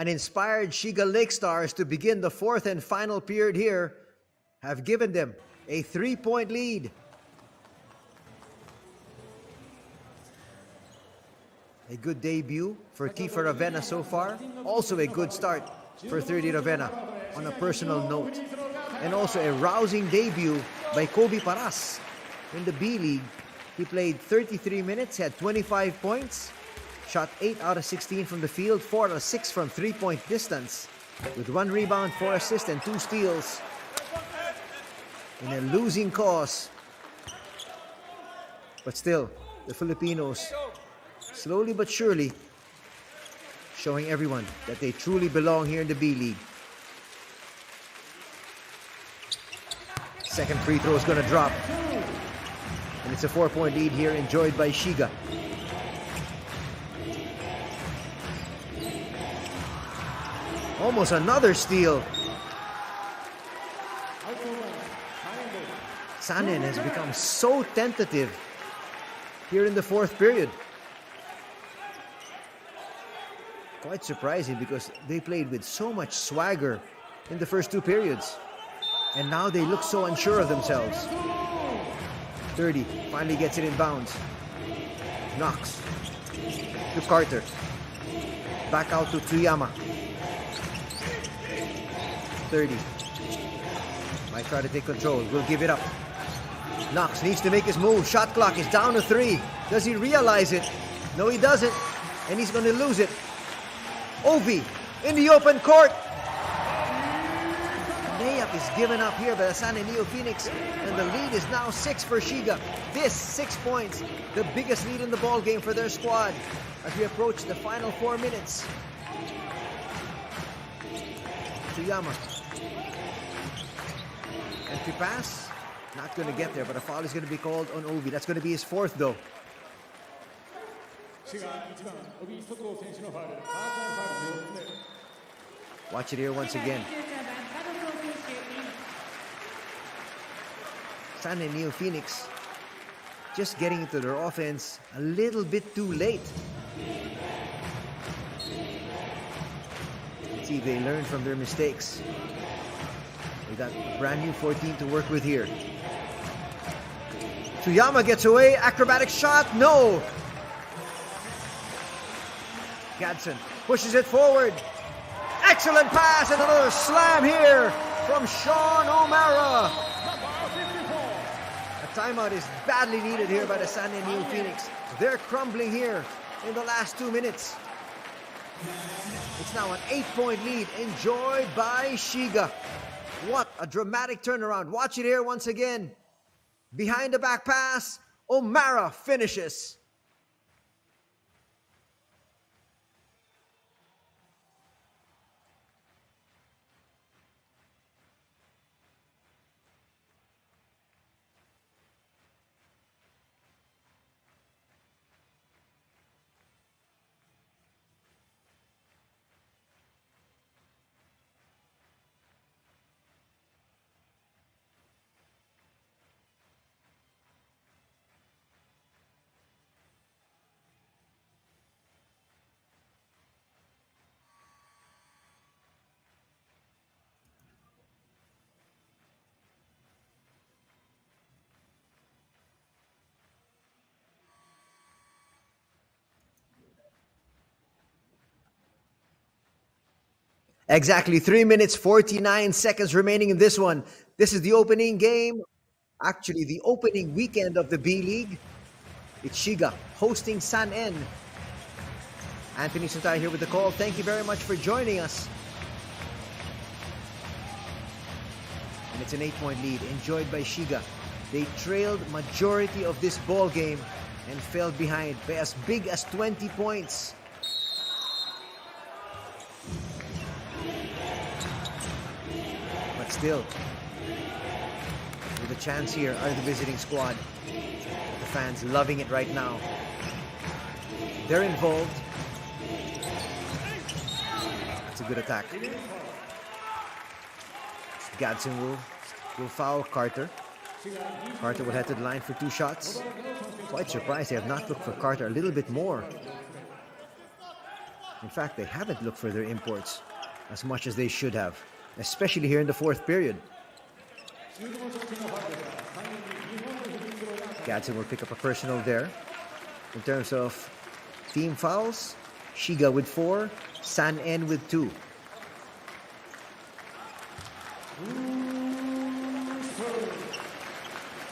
An inspired Shiga Lakestars to begin the fourth and final period here have given them a 3-point lead. A good debut for Kiefer Ravenna so far. Also a good start for 30 Ravenna on a personal note. And also a rousing debut by Kobe Paras in the B-League. He played 33 minutes, had 25 points, shot 8 out of 16 from the field, 4 out of 6 from 3-point distance, with 1 rebound, 4 assists, and 2 steals in a losing cause. But still, the Filipinos, slowly but surely, showing everyone that they truly belong here in the B-League. Second free throw is going to drop. And it's a 4-point lead here, enjoyed by Shiga. Almost another steal. Sanen has become so tentative here in the fourth period. Quite surprising because they played with so much swagger in the first 2 periods. And now they look so unsure of themselves. 30 finally gets it in bounds. Knocks to Carter. Back out to Tsuyama. 30 might try to take control. Will give it up. Knox needs to make his move. Shot clock is down to 3. Does he realize it? No, he doesn't. And he's going to lose it. Ovi in the open court. Layup is given up here by the San Neophoenix, and the lead is now 6 for Shiga. This 6 points, the biggest lead in the ball game for their squad as we approach the final 4 minutes. Tsuyama. Entry pass, not going to get there, but a foul is going to be called on Ovi. That's going to be his 4th though. Watch it here once again. San Neophoenix just getting into their offense a little bit too late. Let's see if they learn from their mistakes. They got a brand new 14 to work with here. Tsuyama gets away, acrobatic shot, no! Gadsden pushes it forward. Excellent pass and another slam here from Sean O'Mara. A timeout is badly needed here by the San Neophoenix. They're crumbling here in the last 2 minutes. It's now an 8-point lead enjoyed by Shiga. What a dramatic turnaround. Watch it here once again. Behind the back pass, O'Mara finishes. Exactly 3 minutes, 49 seconds remaining in this one. This is the opening game. Actually, the opening weekend of the B-League. It's Shiga hosting San N. Anthony Santay here with the call. Thank you very much for joining us. And it's an 8-point lead enjoyed by Shiga. They trailed majority of this ball game and fell behind by as big as 20 points. But still, with a chance here are the visiting squad. The fans loving it right now. They're involved. It's a good attack. Gadsden will foul Carter. Carter will head to the line for 2 shots. Quite surprised they have not looked for Carter a little bit more. In fact, they haven't looked for their imports as much as they should have, especially here in the fourth period. Gadsden will pick up a personal there. In terms of team fouls, Shiga with 4, San En with 2.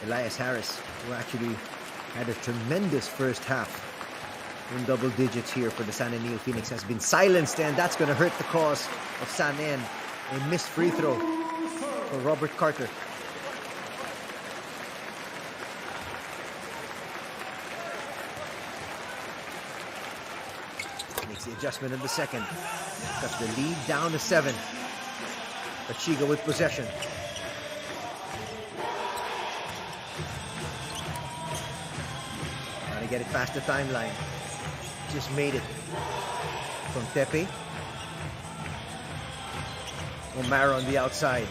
Elias Harris, who actually had a tremendous first half in double digits here for the San En Neophoenix, has been silenced, and that's going to hurt the cause of San En. A missed free throw for Robert Carter. Makes the adjustment in the second. Cuts the lead down to 7. But Shiga with possession. Trying to get it past the timeline. Just made it from Tepe. O'Mara on the outside.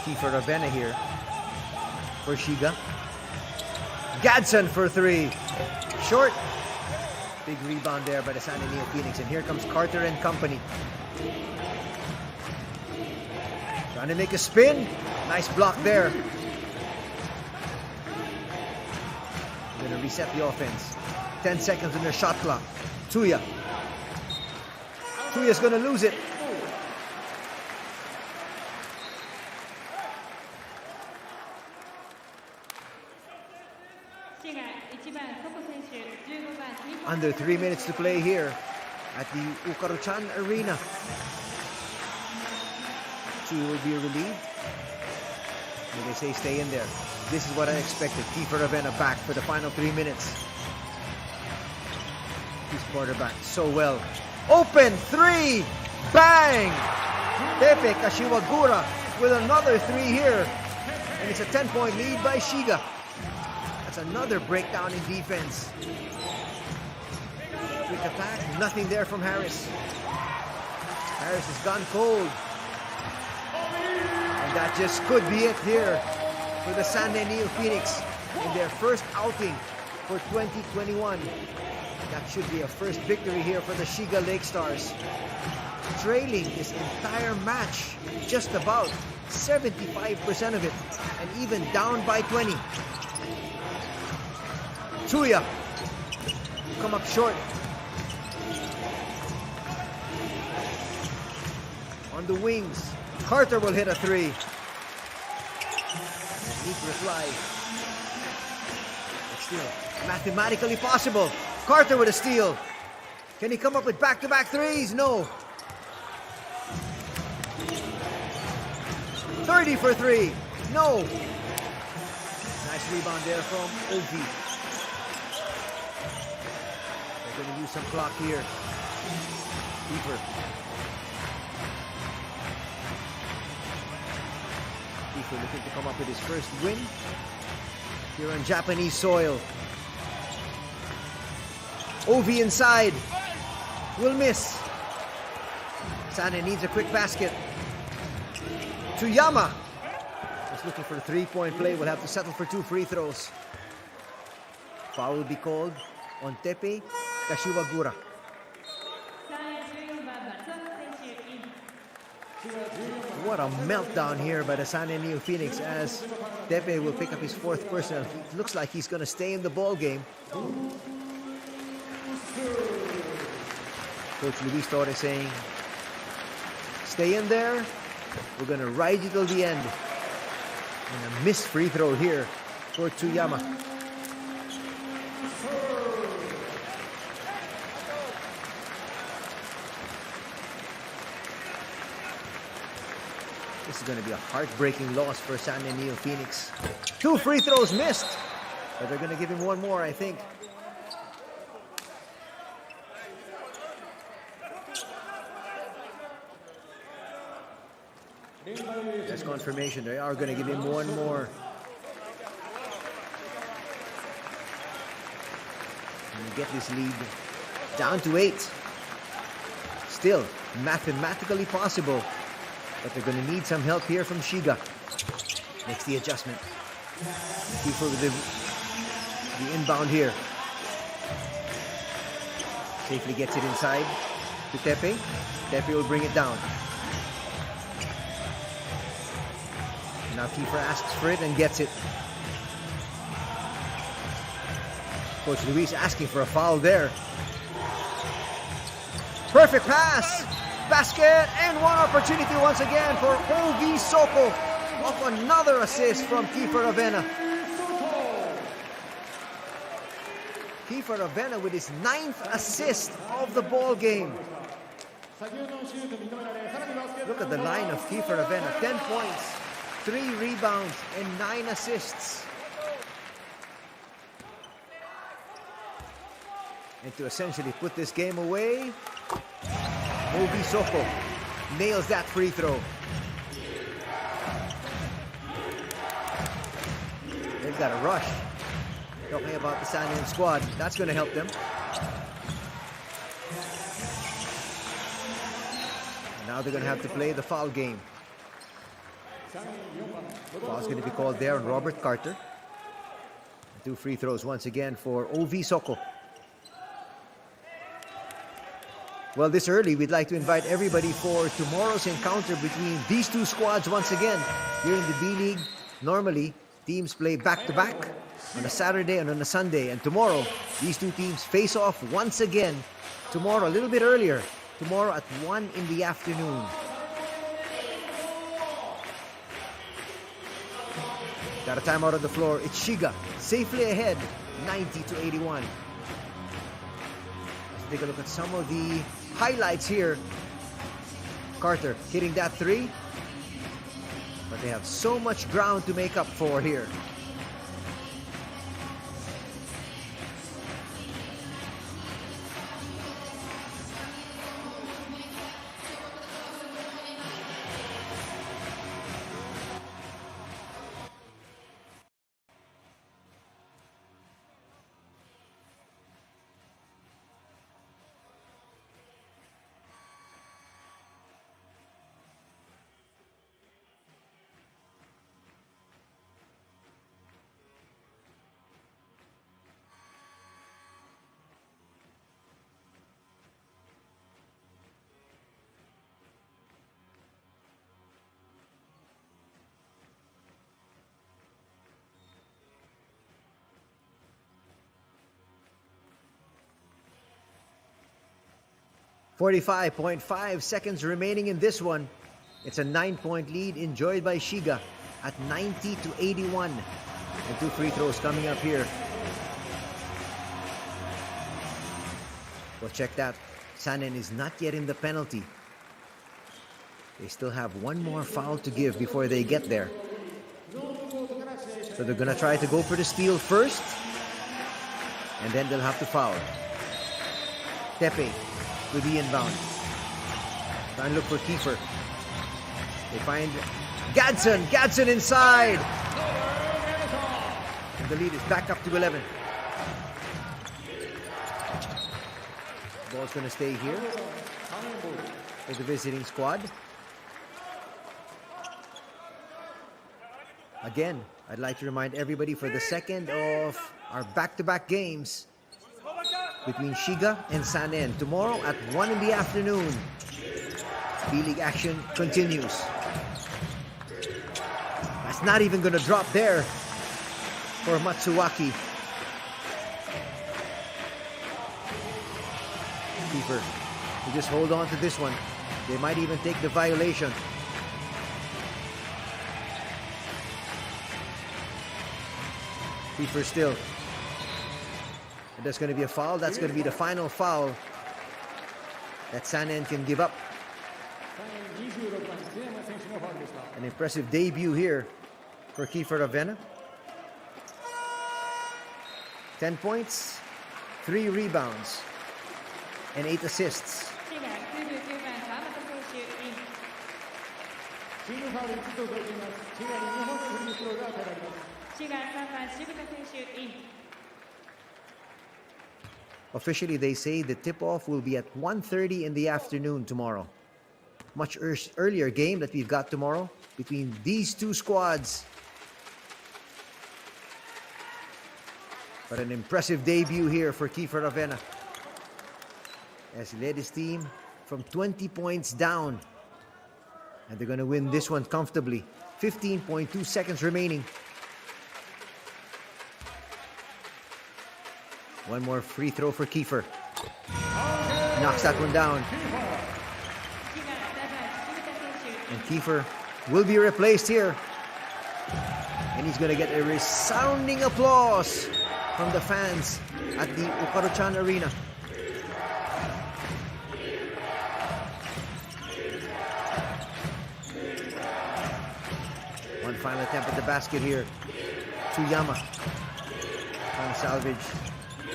Kiefer Ravenna here for Shiga. Gadsden for 3. Short. Big rebound there by the San En Neophoenix. And here comes Carter and company. Trying to make a spin. Nice block there. Going to reset the offense. 10 seconds in their shot clock. Tuya. Tuya's going to lose it. Under 3 minutes to play here at the Ukaruchan Arena. Tuya will be relieved. And they say stay in there. This is what I expected. Kiefer Ravenna back for the final 3 minutes. He's quarterback so well. Open 3! Bang! Tepe Kashiwagura with another 3 here. And it's a 10-point lead by Shiga. That's another breakdown in defense. Quick attack, nothing there from Harris. Harris has gone cold. And that just could be it here for the San En Neophoenix in their first outing for 2021. That should be a first victory here for the Shiga Lakestars. Trailing this entire match, just about 75% of it, and even down by 20. Tuya come up short. On the wings, Carter will hit a 3. Neat reply. It's still mathematically possible. Carter with a steal. Can he come up with back-to-back 3s? No. 30 for 3. No. Nice rebound there from Ovi. They're going to use some clock here. Kiefer. Kiefer looking to come up with his first win here on Japanese soil. Ovi inside. Will miss. Sane needs a quick basket. Tuyama is looking for a 3-point play. Will have to settle for 2 free throws. Foul will be called on Tepe Kashiwagura. What a meltdown here by the San En Neophoenix as Tepe will pick up his 4th personal. It looks like he's going to stay in the ball game. Coach Luis Torres saying, stay in there. We're going to ride you till the end. And a missed free throw here for Tuyama. This is going to be a heartbreaking loss for San En Neophoenix. 2 free throws missed. But they're going to give him 1 more, I think. That's confirmation. They are going to give him 1 more. And get this lead down to 8. Still mathematically possible, but they're going to need some help here from Shiga. Makes the adjustment. Kiefer with the inbound here. Safely gets it inside to Tepe. Tepe will bring it down. Now Kiefer asks for it and gets it. Coach Luis asking for a foul there. Perfect pass! Basket! And one opportunity once again for O.V. Soko of another assist from Kiefer Avena. Kiefer Avena with his 9th assist of the ball game. Look at the line of Kiefer Avena. 10 points, 3 rebounds, and 9 assists. And to essentially put this game away, O.V. Soko nails that free throw. They've got a rush. Talking about the San squad, that's going to help them. And now they're going to have to play the foul game. Foul's going to be called there on Robert Carter. 2 free throws once again for O.V. Soko. Well, this early, we'd like to invite everybody for tomorrow's encounter between these two squads once again. Here in the B-League, normally, teams play back-to-back on a Saturday and on a Sunday. And tomorrow, these two teams face off once again. Tomorrow, a little bit earlier. Tomorrow at 1 in the afternoon. Got a timeout on the floor. It's Shiga, safely ahead, 90-81. Let's take a look at some of the highlights here. Carter hitting that 3. But they have so much ground to make up for here. .5 seconds remaining in this one. It's a 9-point lead enjoyed by Shiga at 90-81. And 2 free throws coming up here. Well, check that. Sanen is not yet in the penalty. They still have one more foul to give before they get there. So they're going to try to go for the steal first. And then they'll have to foul. Tepe with the inbound. Try and look for Kiefer. They find Gadsden. Gadsden inside. And the lead is back up to 11. Ball's going to stay here for the visiting squad. Again, I'd like to remind everybody for the second of our back-to-back games between Shiga and Sanen. Tomorrow at 1 in the afternoon. B-League action continues. That's not even going to drop there for Matsuwaki. Kiefer, you just hold on to this one. They might even take the violation. Kiefer still. And there's going to be a foul. That's going to be the final foul that Sanen can give up. An impressive debut here for Kiefer Avena. 10 points, 3 rebounds, and 8 assists. Officially, they say the tip-off will be at 1:30 in the afternoon tomorrow. Much earlier game that we've got tomorrow between these two squads. But an impressive debut here for Kiefer Avena. as he led his team from 20 points down. And they're going to win this one comfortably. 15.2 seconds remaining. One more free throw for Kiefer. Knocks that one down. And Kiefer will be replaced here. And he's going to get a resounding applause from the fans at the Ukaruchan Arena. One final attempt at the basket here. Tsuyama trying to salvage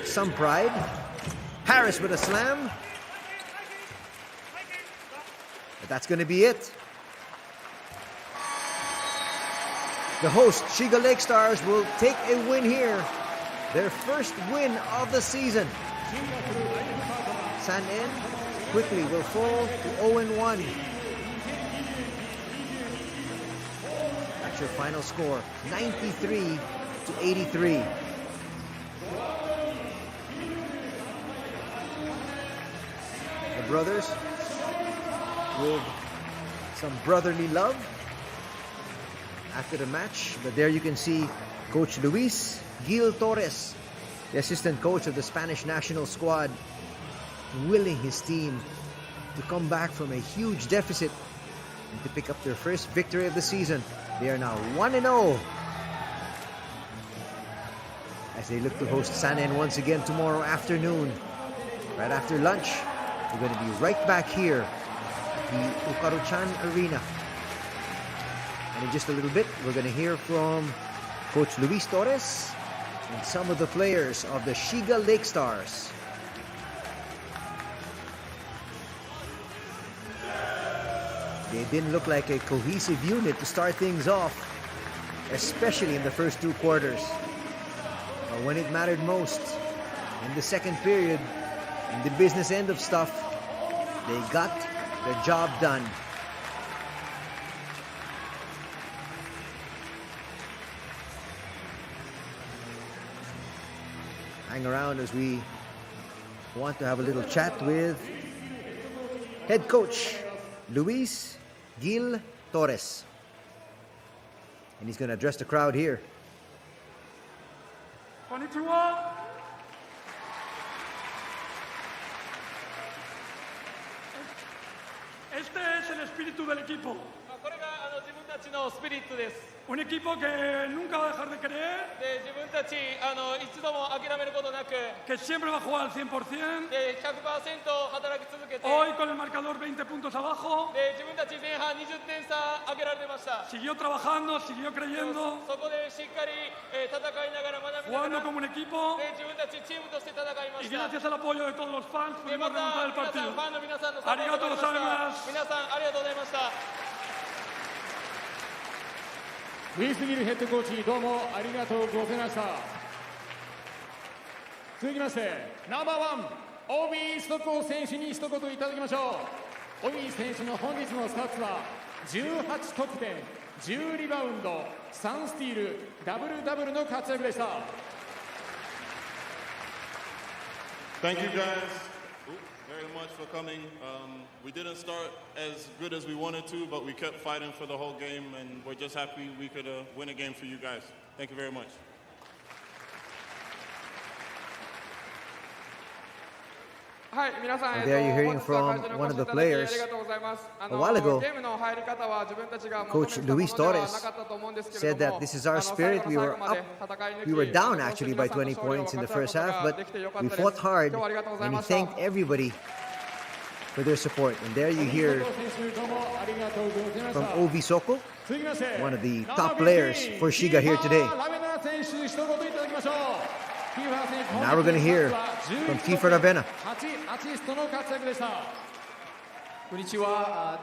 some pride. Harris with a slam. But that's going to be it. The host, Shiga Lakestars, will take a win here. Their first win of the season. San En quickly will fall to 0-1. That's your final score, 93-83. The brothers with some brotherly love after the match. But there you can see Coach Luis Gil Torres, the assistant coach of the Spanish national squad, willing his team to come back from a huge deficit and to pick up their first victory of the season. They are now 1-0 as they look to host San En once again tomorrow afternoon. Right after lunch, we're going to be right back here at the Ukaruchan Arena. And in just a little bit, we're going to hear from Coach Luis Torres and some of the players of the Shiga Lakestars. They didn't look like a cohesive unit to start things off, especially in the first two quarters. But when it mattered most, in the second period, in the business end of stuff, they got the job done. Hang around as we want to have a little chat with head coach Luis Gil Torres. And he's going to address the crowd here. Konnichiwa. Este es el espíritu del equipo. Un equipo que nunca va a dejar de creer, que siempre va a jugar al 100%. Hoy con el marcador 20 puntos abajo, siguió trabajando, siguió creyendo, jugando como un equipo, y gracias al apoyo de todos los fans pudimos remontar el partido. Arigato gozaimasu. ウィスギルヘッドコーチ、どうもありがとうございました。続きまして、ナンバーワン、オビー・ストコー選手に一言いただきましょう。オビー選手の本日のスタッツは、18得点、10リバウンド、3スティール、ダブルダブルの活躍でした。Thank you guys very much for coming. We didn't start as good as we wanted to, but we kept fighting for the whole game, and we're just happy we could win a game for you guys. Thank you very much. And there you're hearing from one of the players a while ago. Coach Luis Torres said that this is our spirit. We were down actually by 20 points in the first half, but we fought hard, and he thanked everybody for their support. And there you hear from Ovi Soko, one of the top players for Shiga here today. Now we're going to hear from Kiefer Ravena. Konnichiwa.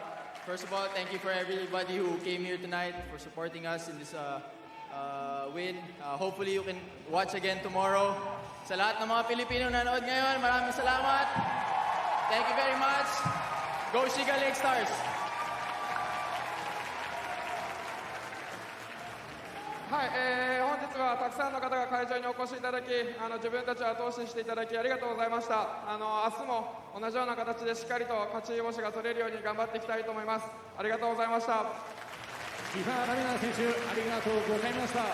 First of all, thank you for everybody who came here tonight for supporting us in this win. Hopefully you can watch again tomorrow. Sa lahat ng mga Pilipino nanood ngayon, maraming salamat. Thank you very much. Go Shiga Lakestars. はい、本日はたくさんの方が会場にお越しいただき、自分たちを後押ししていただきありがとうございました。明日も同じような形でしっかりと勝ち星が取れるように頑張っていきたいと思います。ありがとうございました。ギファー・ラミナ選手、ありがとうございました。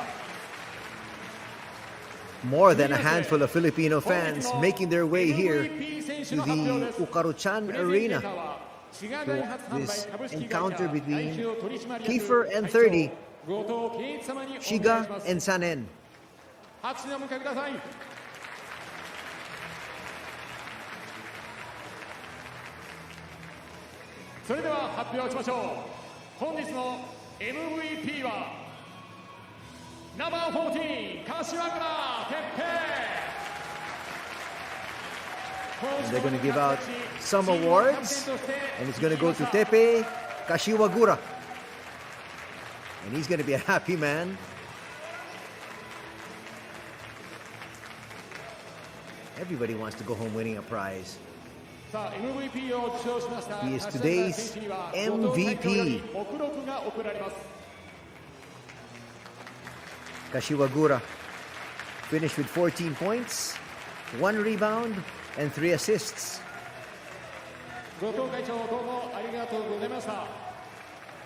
More than a handful of Filipino fans making their way here to the Ukaruchan Arena. So this encounter between Kiefer and 30, Shiga and Sanen. 拍手でお迎えください。それでは発表しましょう。本日の MVP はナンバー14、柏倉哲平。And they're going to give out some awards, and it's going to go to Tepe Kashiwagura. And he's going to be a happy man. Everybody wants to go home winning a prize. さあ MVP を受賞しました。 He is today's MVP. 目録が贈られます。 Kashiwagura finished with 14 points, 1 rebound, and 3 assists. 後藤会長、どうもありがとうございました。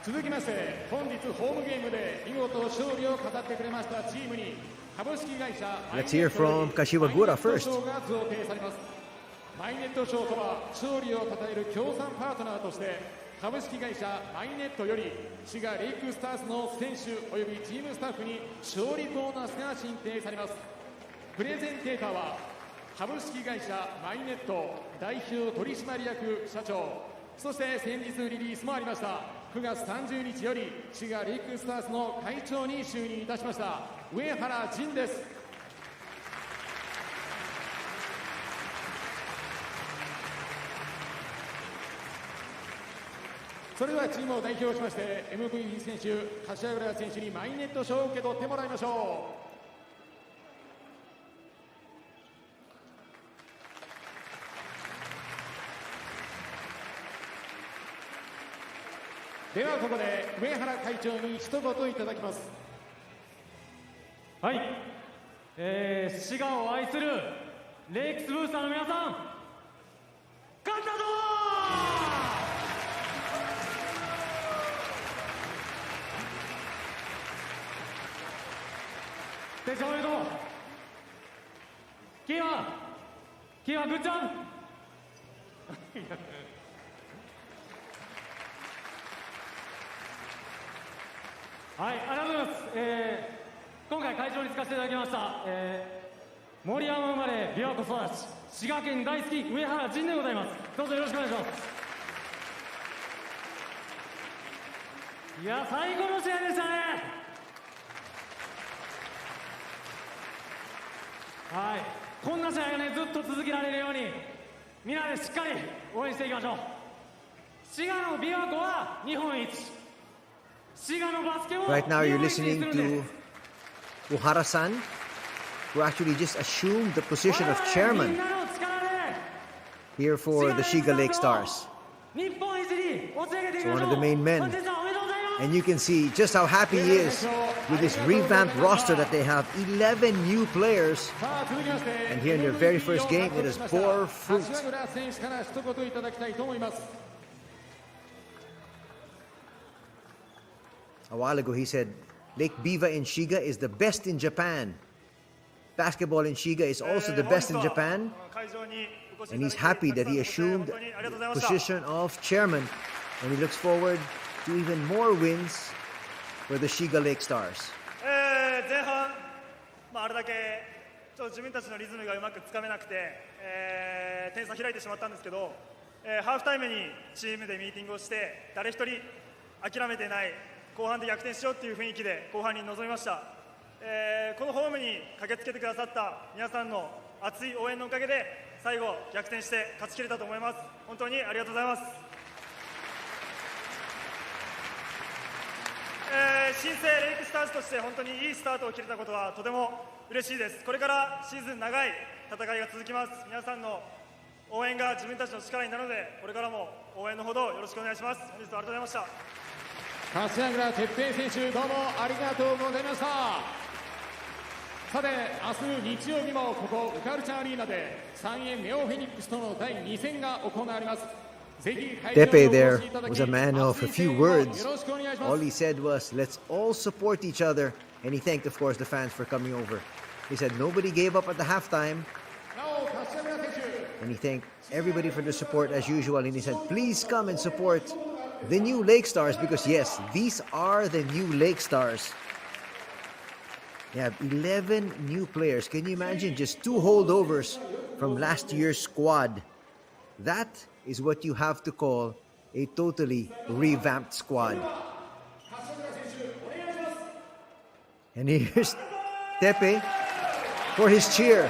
続きまして、本日ホームゲームで見事勝利を飾ってくれましたチームに株式会社 Let's hear from Kashiwagura first. が贈呈されます。マイネット賞とは勝利を称える協賛パートナーとして株式会社マイネットより滋賀レイクスターズの選手およびチームスタッフに勝利ボーナスが申請されます。プレゼンテーターは株式会社マイネット代表取締役社長、そして先日リリースもありました9月30日より滋賀レイクスターズの会長に就任いたしました上原仁です。それではチームを代表しまして MVP 選手柏浦選手にマイネット賞を受け取ってもらいましょう。ではここで上原会長に一言いただきます。はい、滋賀を愛するレイクスブースターの皆さん、勝ったぞー。選手おめでとう。キーワングッジョブ。はい、ありがとうございます。今回会場につかせていただきました、森山生まれ琵琶湖育ち滋賀県大好き上原仁でございます。どうぞよろしくお願いします。いや、最高の試合でしたね。はい、こんな試合がねずっと続けられるようにみんなでしっかり応援していきましょう。滋賀の琵琶湖は日本一。Right now you're listening to Uhara-san, who actually just assumed the position of chairman here for the Shiga Lakestars. So one of the main men. And you can see just how happy he is with this revamped roster that they have. 11 new players. And here in their very first game, it has bore fruit. A while ago, he said, Lake Biwa in Shiga is the best in Japan. Basketball in Shiga is also the best in Japan. And he's happy that he assumed the position of chairman. And he looks forward to even more wins for the Shiga Lakestars. 前半、あれだけちょっと自分たちのリズムがうまくつかめなくて、点差開いてしまったんですけど、ハーフタイムにチームでミーティングをして誰一人諦めてない後半で逆転しようっていう雰囲気で後半に臨みました。このホームに駆けつけてくださった皆さんの熱い応援のおかげで最後逆転して勝ち切れたと思います。本当にありがとうございます。新生レイクスターズとして本当にいいスタートを切れたことはとても嬉しいです。これからシーズン長い戦いが続きます。皆さんの応援が自分たちの力になるので、これからも応援のほどよろしくお願いします。本日はありがとうございました。柏倉哲平選手、どうもありがとうございました。さて、明日日曜日もここウカルチャーアリーナで3円ネオフェニックスとの第2戦が行われます。Tepe there was a man of a few words. All he said was, let's all support each other. And he thanked, of course, the fans for coming over. He said nobody gave up at the halftime. And he thanked everybody for the support as usual. And he said, please come and support the new Lakestars, because yes, these are the new Lakestars. They have 11 new players. Can you imagine? Just 2 holdovers from last year's squad. That is what you have to call a totally revamped squad. And here's Tepe for his cheer.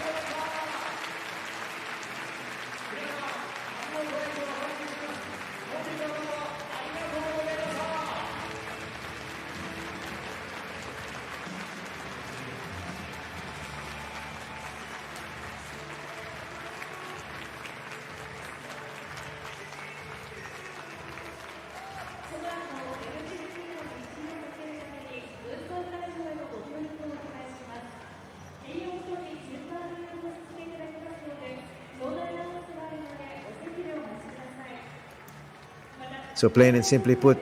So plain and simply put,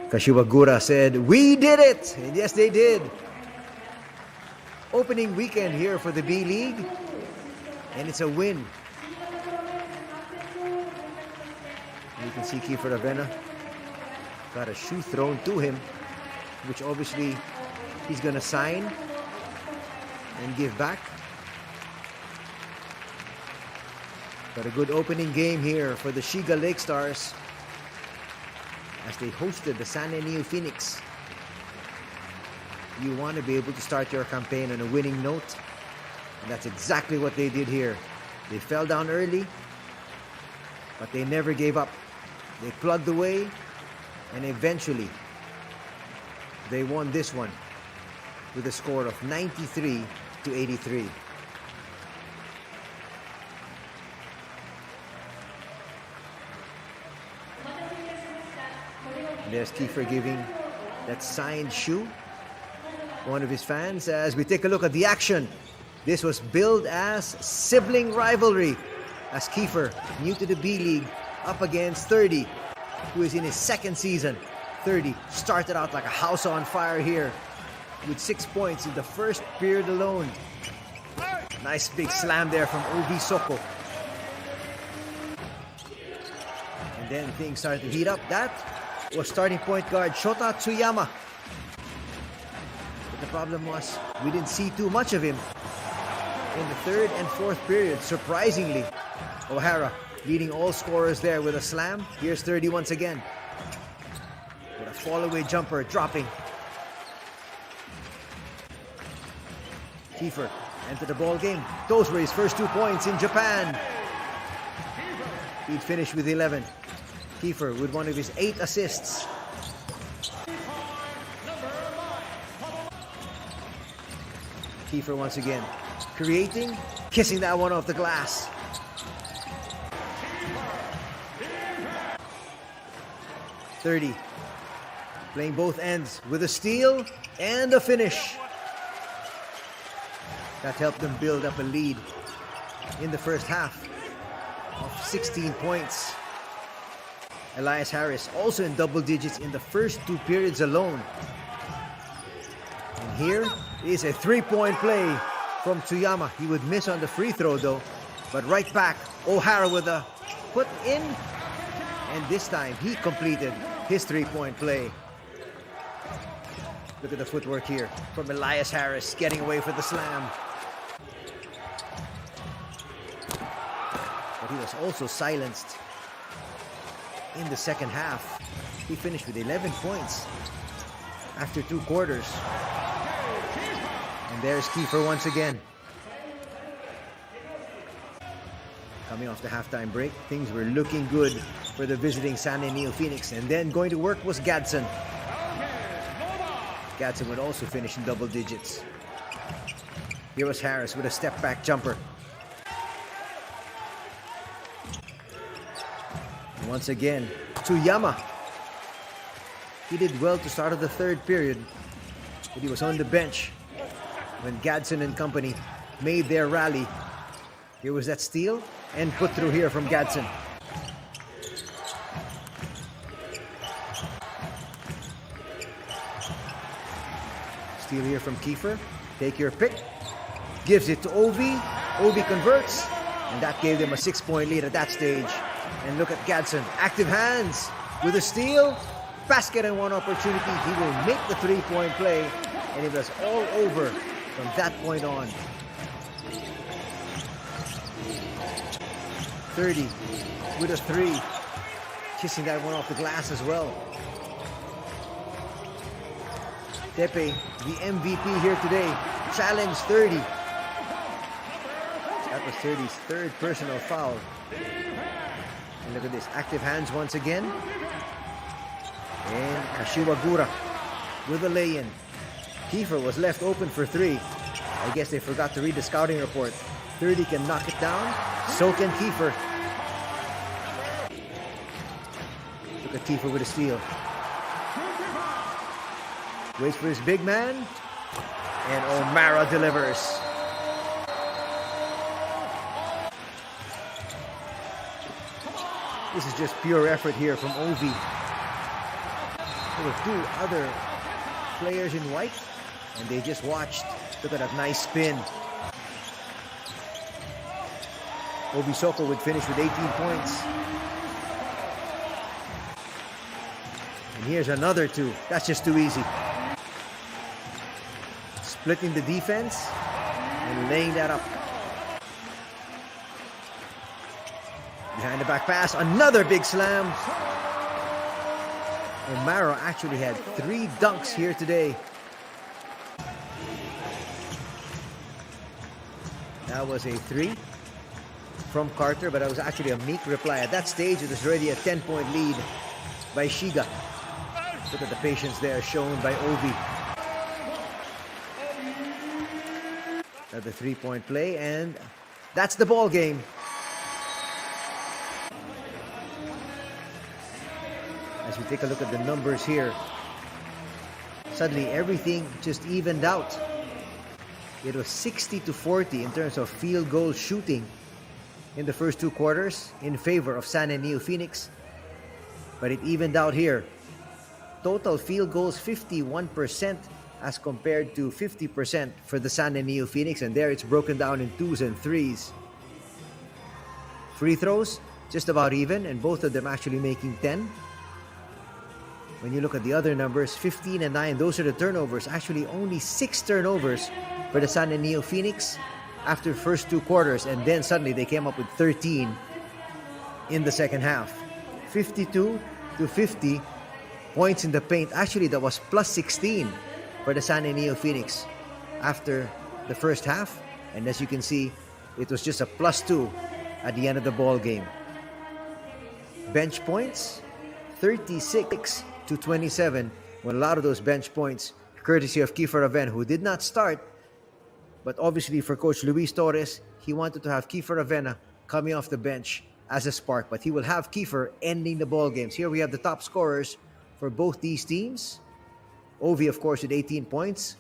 Kashiwagura said, we did it! And yes, they did. Opening weekend here for the B-League, and it's a win. And you can see Kiefer Avena got a shoe thrown to him, which obviously he's going to sign and give back. But a good opening game here for the Shiga Lakestars as they hosted the Neophoenix. You want to be able to start your campaign on a winning note, and that's exactly what they did here. They fell down early, but they never gave up. They plugged away, and eventually they won this one with a score of 93-83. There's Kiefer giving that signed shoe one of his fans as we take a look at the action. This was billed as sibling rivalry as Kiefer, new to the B-League, up against 30, who is in his 2nd season. 30 started out like a house on fire here with 6 points in the first period alone. Nice big slam there from Obi Soko. And then things started to heat up. That was starting point guard Shota Tsuyama. But the problem was we didn't see too much of him in the 3rd and 4th period. Surprisingly, O'Hara leading all scorers there with a slam. Here's 30 once again with a fall-away jumper dropping. Kiefer entered the ball game. Those were his first 2 points in Japan. He'd finish with 11. Kiefer with one of his 8 assists. Kiefer once again creating, kissing that one off the glass. .30 playing both ends with a steal and a finish. That helped them build up a lead in the first half of 16 points. Elias Harris also in double digits in the first 2 periods alone. And here is a 3-point play from Tsuyama. He would miss on the free throw though, but right back, O'Hara with a put in, and this time he completed his 3-point play. Look at the footwork here from Elias Harris, getting away for the slam. But he was also silenced in the second half. He finished with 11 points after 2 quarters. And there's Kiefer once again. Coming off the halftime break, things were looking good for the visiting Neophoenix. And then going to work was Gadsden. Gadsden would also finish in double digits. Here was Harris with a step-back jumper. And once again, Tsuyama He did well to start of the third period, but he was on the bench when Gadson and company made their rally. Here was that steal and put through here from Gadson. Steal here from Kiefer. Take your pick. Gives it to Ovi. Ovi converts. And that gave them a 6-point lead at that stage. And look at Gadson. Active hands with a steal. Basket and one opportunity. He will make the 3-point play. And it was all over from that point on. 30 with a 3. Kissing that one off the glass as well. Tepe, the MVP here today, challenged 30. That was 30's third personal foul. And look at this, active hands once again. And Kashiwagura with a lay-in. Kiefer was left open for 3. I guess they forgot to read the scouting report. 30 can knock it down, so can Kiefer. Look at Kiefer with a steal. Waits for his big man. And O'Mara delivers. This is just pure effort here from Ovi. There were 2 other players in white, and they just watched. Look at that nice spin. Ovi Soko would finish with 18 points. And here's another 2. That's just too easy. Splitting the defense and laying that up. Behind the back pass, another big slam. O'Mara actually had 3 dunks here today. That was a 3 from Carter, but it was actually a meek reply. At that stage, it was already a 10-point lead by Shiga. Look at the patience there shown by Ovi. Another 3-point play, and that's the ball game. As we take a look at the numbers here, suddenly everything just evened out. It was 60-40 in terms of field goal shooting in the first 2 quarters in favor of San and Neophoenix, but it evened out here. Total field goals 51% as compared to 50% for the San and Neophoenix, and there it's broken down in 2s and 3s. Free throws just about even, and both of them actually making 10. When you look at the other numbers, 15 and 9, those are the turnovers. Actually, only 6 turnovers for the San and Neophoenix after the first 2 quarters, and then suddenly they came up with 13 in the second half. 52-50 points in the paint. Actually, that was plus 16 for the San and Neophoenix after the first half, and as you can see, it was just a plus 2 at the end of the ball game. Bench points, 36-27, when a lot of those bench points courtesy of Kiefer Aven, who did not start, but obviously for Coach Luis Torres, he wanted to have Kiefer Avena coming off the bench as a spark, but he will have Kiefer ending the ball games. Here we have the top scorers for both these teams. Ovi, of course, with 18 points.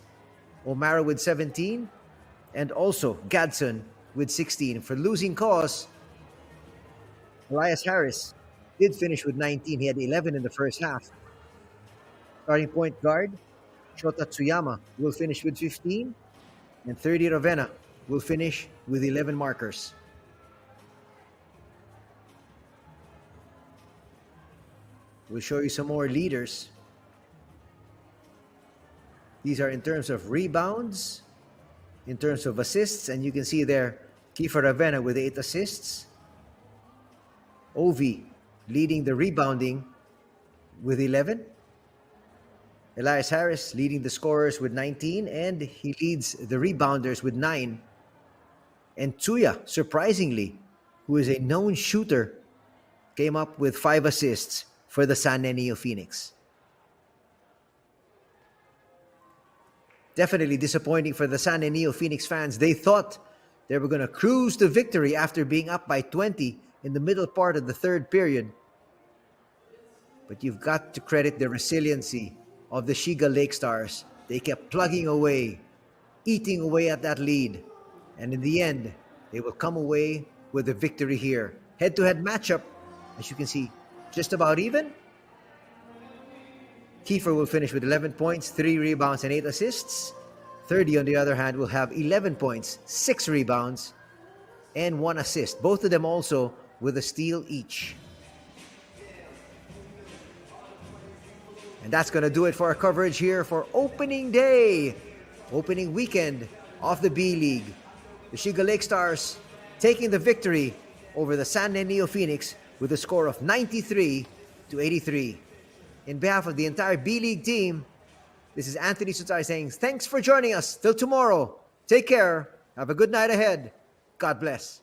O'Mara with 17. And also Gadson with 16. For losing cause, Elias Harris did finish with 19. He had 11 in the first half. Starting point guard, Shota Tsuyama will finish with 15. And 30 Ravena will finish with 11 markers. We'll show you some more leaders. These are in terms of rebounds, in terms of assists, and you can see there Kiefer Ravena with 8 assists. Ovi leading the rebounding with 11. Elias Harris leading the scorers with 19, and he leads the rebounders with 9. And Tsuya, surprisingly, who is a known shooter, came up with 5 assists for the San Neophoenix. Definitely disappointing for the San Neophoenix fans. They thought they were going to cruise to victory after being up by 20 in the middle part of the third period. But you've got to credit the resiliency of the Shiga Lakestars. They kept plugging away, eating away at that lead. And in the end, they will come away with a victory here. Head-to-head matchup, as you can see, just about even. Kiefer will finish with 11 points, 3 rebounds, and 8 assists. 30, on the other hand, will have 11 points, 6 rebounds, and 1 assist. Both of them also with a steal each. And that's going to do it for our coverage here for opening day, opening weekend of the B-League. The Shiga Lakestars taking the victory over the San Neophoenix with a score of 93-83. In behalf of the entire B-League team, this is Anthony Sutai saying thanks for joining us. Till tomorrow, take care. Have a good night ahead. God bless.